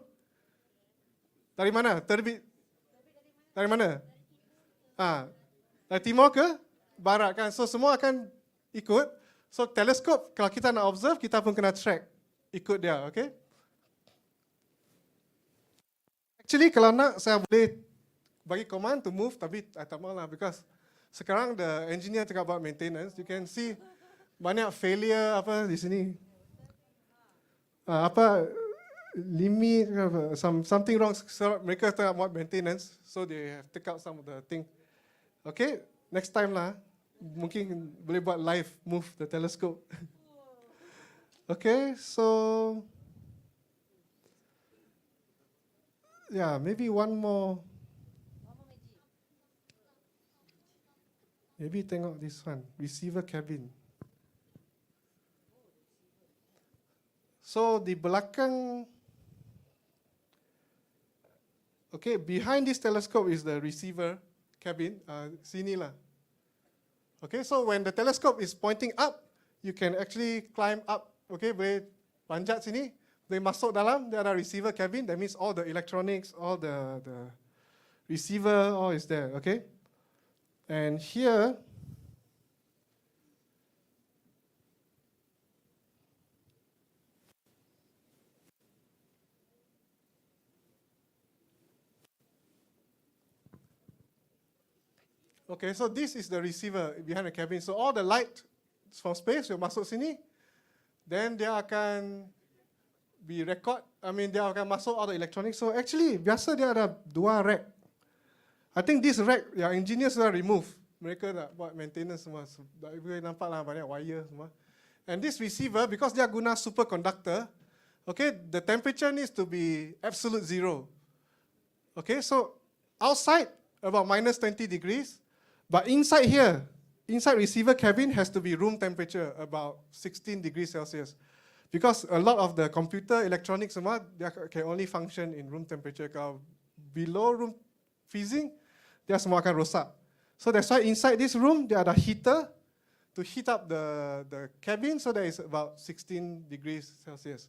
dari mana? Dari mana? Dari timur ke barat kan. So semua akan ikut. So teleskop kalau kita nak observe, kita pun kena track ikut dia, okay? Actually kalau nak saya boleh bagi command to move, tapi I tak mahu lah because sekarang the engineer cakap about maintenance. You can see banyak failure di sini. Limit something wrong. So mereka tengah buat maintenance, so they have take out some of the thing. Okay, next time lah. Mungkin boleh buat live move the telescope. Okay, so yeah, maybe one more. Maybe tengok this one, receiver cabin. So di belakang, okay, behind this telescope is the receiver cabin. Sini lah. Okay, so when the telescope is pointing up, you can actually climb up. Okay, boleh panjat sini, boleh masuk dalam. There are receiver cabin. That means all the electronics, all the receiver, all is there. Okay. And here, okay, so this is the receiver behind the cabin. So all the light from space will masuk sini. Then dia akan be record. Dia akan masuk all the electronics. So actually, biasa dia ada 2 rack. I think this rack, yang engineers sudah remove. Mereka nak buat maintenance semua. Boleh nampak lah banyak wire semua. And this receiver, because dia guna superconductor, okay, the temperature needs to be absolute 0. Okay, so outside about minus 20 degrees, but inside here, inside receiver cabin has to be room temperature, about 16 degrees Celsius. Because a lot of the computer, electronics semua, they can only function in room temperature. Kalau below room freezing, dia semua akan rosak. So that's why inside this room, there are the heater to heat up the cabin, so that is about 16 degrees Celsius.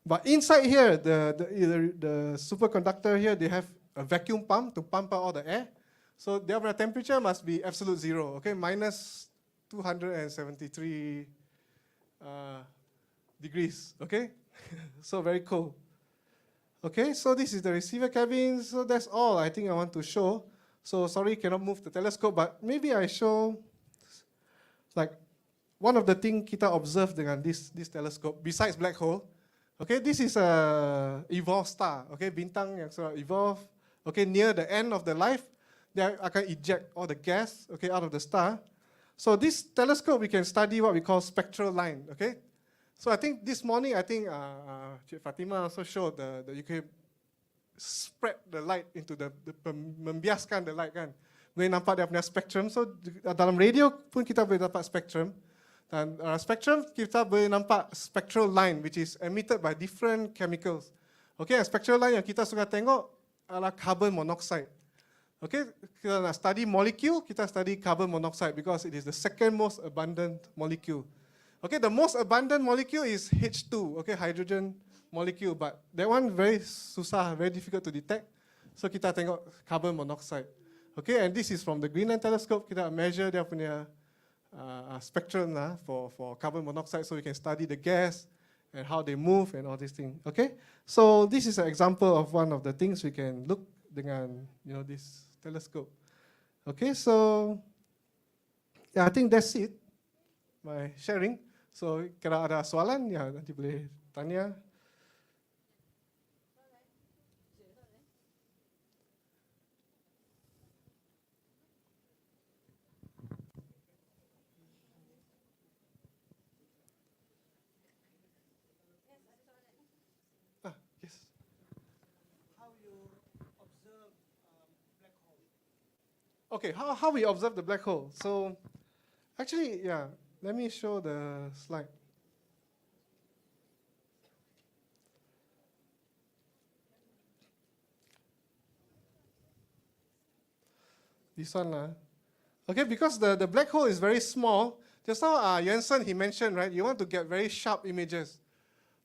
But inside here, the superconductor here, they have a vacuum pump to pump out all the air. So their temperature must be absolute 0, okay, minus 273 degrees, okay? So very cold. Okay, so this is the receiver cabin. So that's all I think I want to show. So sorry, cannot move the telescope, but maybe I show like one of the things kita observe dengan this telescope besides black hole. Okay, this is a evolved star. Okay, bintang yang sudah evolve. Okay, near the end of the life, they akan eject all the gas. Okay, out of the star. So this telescope we can study what we call spectral line. Okay, so I think this morning Cik Fatima also showed that you can spread the light into membiaskan the light kan. Boleh nampak dia punya spectrum. So dalam radio pun kita boleh dapat spectrum. Dan spectrum kita boleh nampak spectral line which is emitted by different chemicals. Okay, spectral line yang kita suka tengok adalah carbon monoxide. Okay, kita nak study molecule, kita study carbon monoxide because it is the second most abundant molecule. Okay, the most abundant molecule is H2, okay, hydrogen molecule, but that one very susah, very difficult to detect. So kita tengok carbon monoxide. Okay, and this is from the Greenland telescope. Kita measure dia punya spectrum for carbon monoxide, so we can study the gas and how they move and all these things. Okay, so this is an example of one of the things we can look dengan this telescope. Okay, so yeah, I think that's it, my sharing. So kalau ada soalan, ya nanti boleh tanya. Yes. How you observe black hole? Okay, how we observe the black hole? So, actually, yeah, let me show the slide. This one, okay, because the black hole is very small. Just now, Jensen, he mentioned, right, you want to get very sharp images.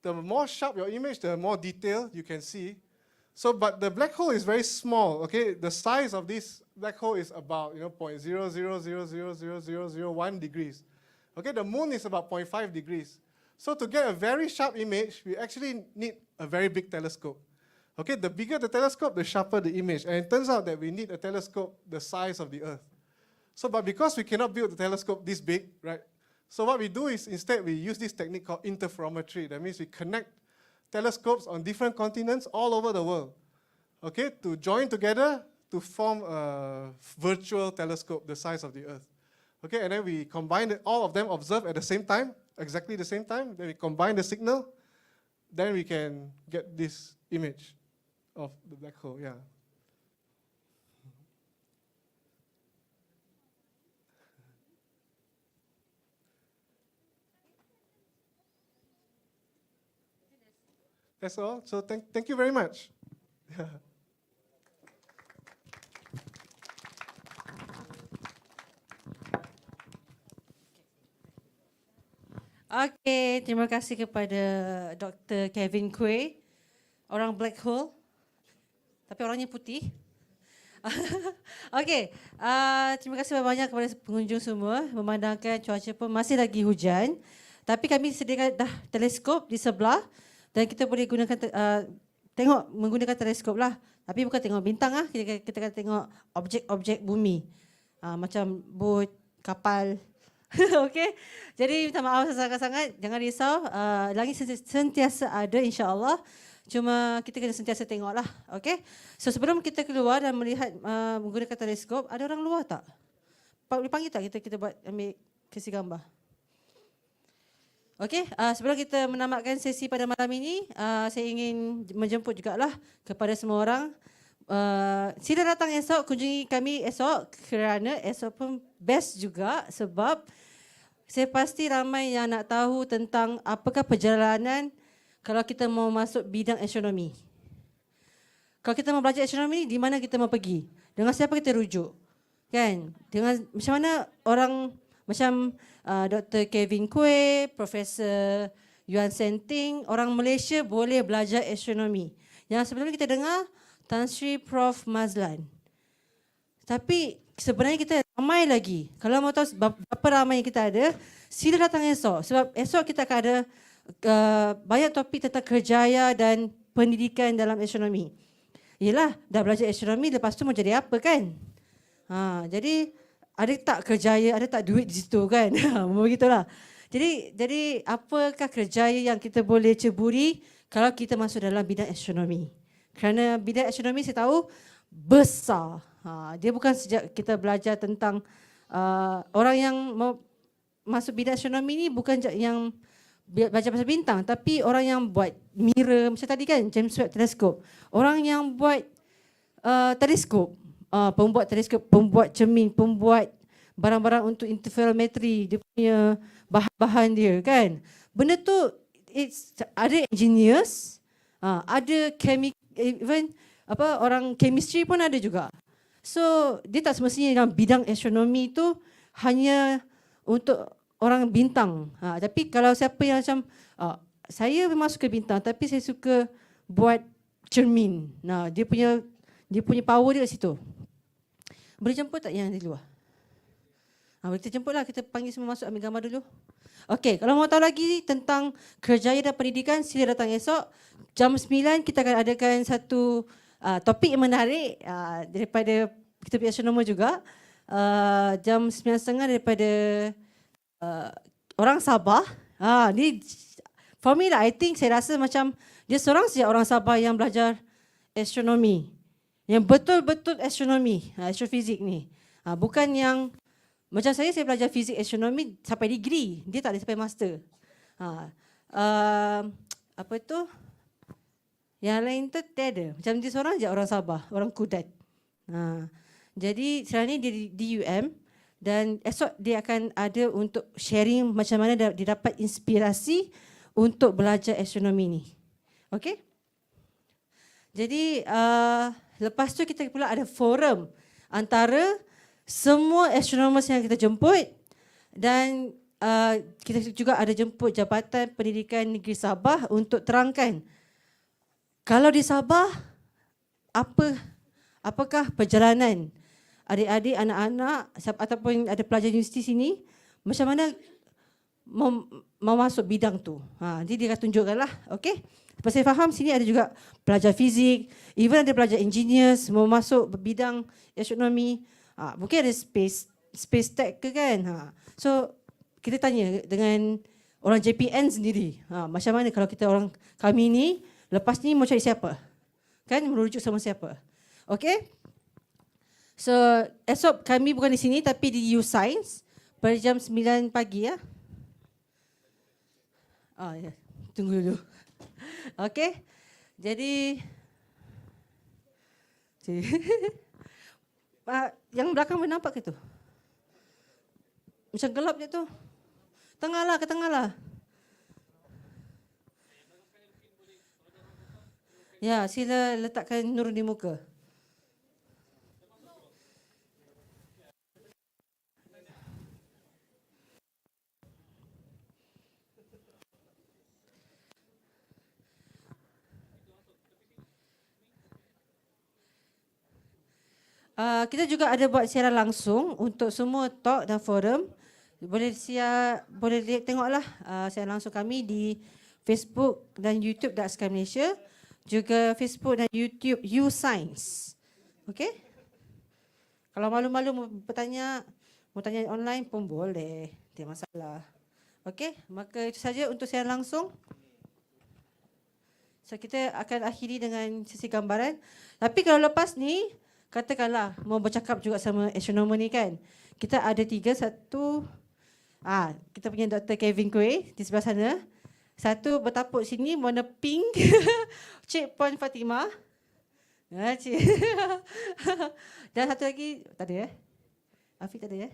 The more sharp your image, the more detail you can see. So, but the black hole is very small, okay? The size of this black hole is about 0.000000001 degrees. Okay, the moon is about 0.5 degrees. So to get a very sharp image, we actually need a very big telescope. Okay, the bigger the telescope, the sharper the image. And it turns out that we need a telescope the size of the Earth. So, but because we cannot build the telescope this big, right? So what we do is instead we use this technique called interferometry. That means we connect telescopes on different continents all over the world, okay, to join together to form a virtual telescope the size of the Earth. Okay, and then we combine it, all of them observe at the same time, exactly the same time. Then we combine the signal, then we can get this image of the black hole. Yeah. That's all. So thank you very much. Okay, terima kasih kepada Dr. Kevin Quay, orang black hole, tapi orangnya putih. Okay, terima kasih banyak kepada pengunjung semua. Memandangkan cuaca pun masih lagi hujan, tapi kami sediakan dah teleskop di sebelah dan kita boleh gunakan menggunakan teleskop lah. Tapi bukan tengok bintang lah, kita akan tengok objek-objek bumi, macam bot, kapal. Okey, jadi minta maaf sangat-sangat, jangan risau, langit sentiasa ada insya-Allah. Cuma kita kena sentiasa tengoklah, okey. So sebelum kita keluar dan melihat menggunakan teleskop, ada orang luar tak? Panggil tak kita buat ambil kasih gambar. Okey, sebelum kita menamatkan sesi pada malam ini, saya ingin menjemput jugalah kepada semua orang. Sila datang esok, kunjungi kami esok kerana esok pun best juga sebab saya pasti ramai yang nak tahu tentang apakah perjalanan kalau kita mau masuk bidang astronomi. Kalau kita mau belajar astronomi, di mana kita mau pergi? Dengan siapa kita rujuk? Kan? Dengan macam mana orang macam Dr. Kevin Quay, Profesor Yuan Senting, orang Malaysia boleh belajar astronomi. Yang sebelum kita dengar Tan Sri Prof Mazlan. Tapi sebenarnya kita ramai lagi. Kalau mau tahu berapa ramai yang kita ada, sila datang esok. Sebab esok kita akan ada banyak topik tentang kerjaya dan pendidikan dalam astronomi. Yelah, dah belajar astronomi, lepas tu mau jadi apa kan? Jadi ada tak kerjaya, ada tak duit di situ kan? Begitulah. Jadi apakah kerjaya yang kita boleh ceburi kalau kita masuk dalam bidang astronomi? Kerana bidang astronomi saya tahu besar. Dia bukan sejak kita belajar tentang orang yang mau masuk bidang astronomi ni bukan yang belajar pasal bintang, tapi orang yang buat mirror macam tadi kan, James Webb teleskop. Orang yang buat teleskop, pembuat teleskop, pembuat cermin, pembuat barang-barang untuk interferometry, dia punya bahan-bahan dia kan. Benda tu ada engineers, ada even orang chemistry pun ada juga. So dia tak semestinya dalam bidang astronomi tu hanya untuk orang bintang. Tapi kalau siapa yang macam saya memang suka bintang tapi saya suka buat cermin. Dia punya power dia kat situ. Boleh jemput tak yang di luar? Boleh kita jemputlah, kita panggil semua masuk ambil gambar dulu. Okey, kalau mau tahu lagi tentang kerjaya dan pendidikan, sila datang esok. Jam 9 kita akan adakan satu topik yang menarik daripada kita punya astronomer juga. Jam 9.30 daripada orang Sabah. Ni for me lah, I think saya rasa macam dia seorang saja orang Sabah yang belajar astronomi. Yang betul-betul astronomi, astrofizik ni. Bukan yang macam saya belajar fizik astronomi sampai degree, dia tak ada sampai master. Apa tu? Yang lain tu tiada. Macam dia seorang je orang Sabah, orang Kudat. Jadi sekarang ni dia di UM dan esok dia akan ada untuk sharing macam mana dia dapat inspirasi untuk belajar astronomi ni. Okey? Jadi lepas tu kita pula ada forum antara semua astronomers yang kita jemput dan kita juga ada jemput Jabatan Pendidikan Negeri Sabah untuk terangkan kalau di Sabah apakah perjalanan adik-adik, anak-anak ataupun ada pelajar universiti sini macam mana mau masuk bidang tu. Jadi dia akan tunjukkanlah, okey? Sebab saya faham sini ada juga pelajar fizik, even ada pelajar engineers mau masuk bidang astronomi. Mungkin ada space tech ke kan. So kita tanya dengan orang JPN sendiri, macam mana kalau kita orang kami ni lepas ni mau cari siapa? Kan merujuk sama siapa? Okey? So esok kami bukan di sini tapi di U Science pada jam 9 pagi ya. Ya. Tunggu dulu. Okey. Jadi yang belakang boleh nampak ke tu? Macam gelap je tu. Tengah lah. Ya, sila letakkan nur di muka. Kita juga ada buat siaran langsung untuk semua talk dan forum. Boleh tengoklah siaran langsung kami di Facebook dan YouTube dan Sky Malaysia. Juga Facebook dan YouTube U Science. Okey? Kalau malu-malu mau tanya online pun boleh. Tidak masalah. Okey? Maka itu saja untuk siaran langsung. So kita akan akhiri dengan sesi gambaran. Tapi kalau lepas ni katakanlah mau bercakap juga sama astronomer ni kan. Kita ada 3, satu kita punya Dr. Kevin Kueh di sebelah sana. Satu bertapuk sini warna pink. Cik Puan Fatimah. Dan satu lagi tak ada Afiq tak ada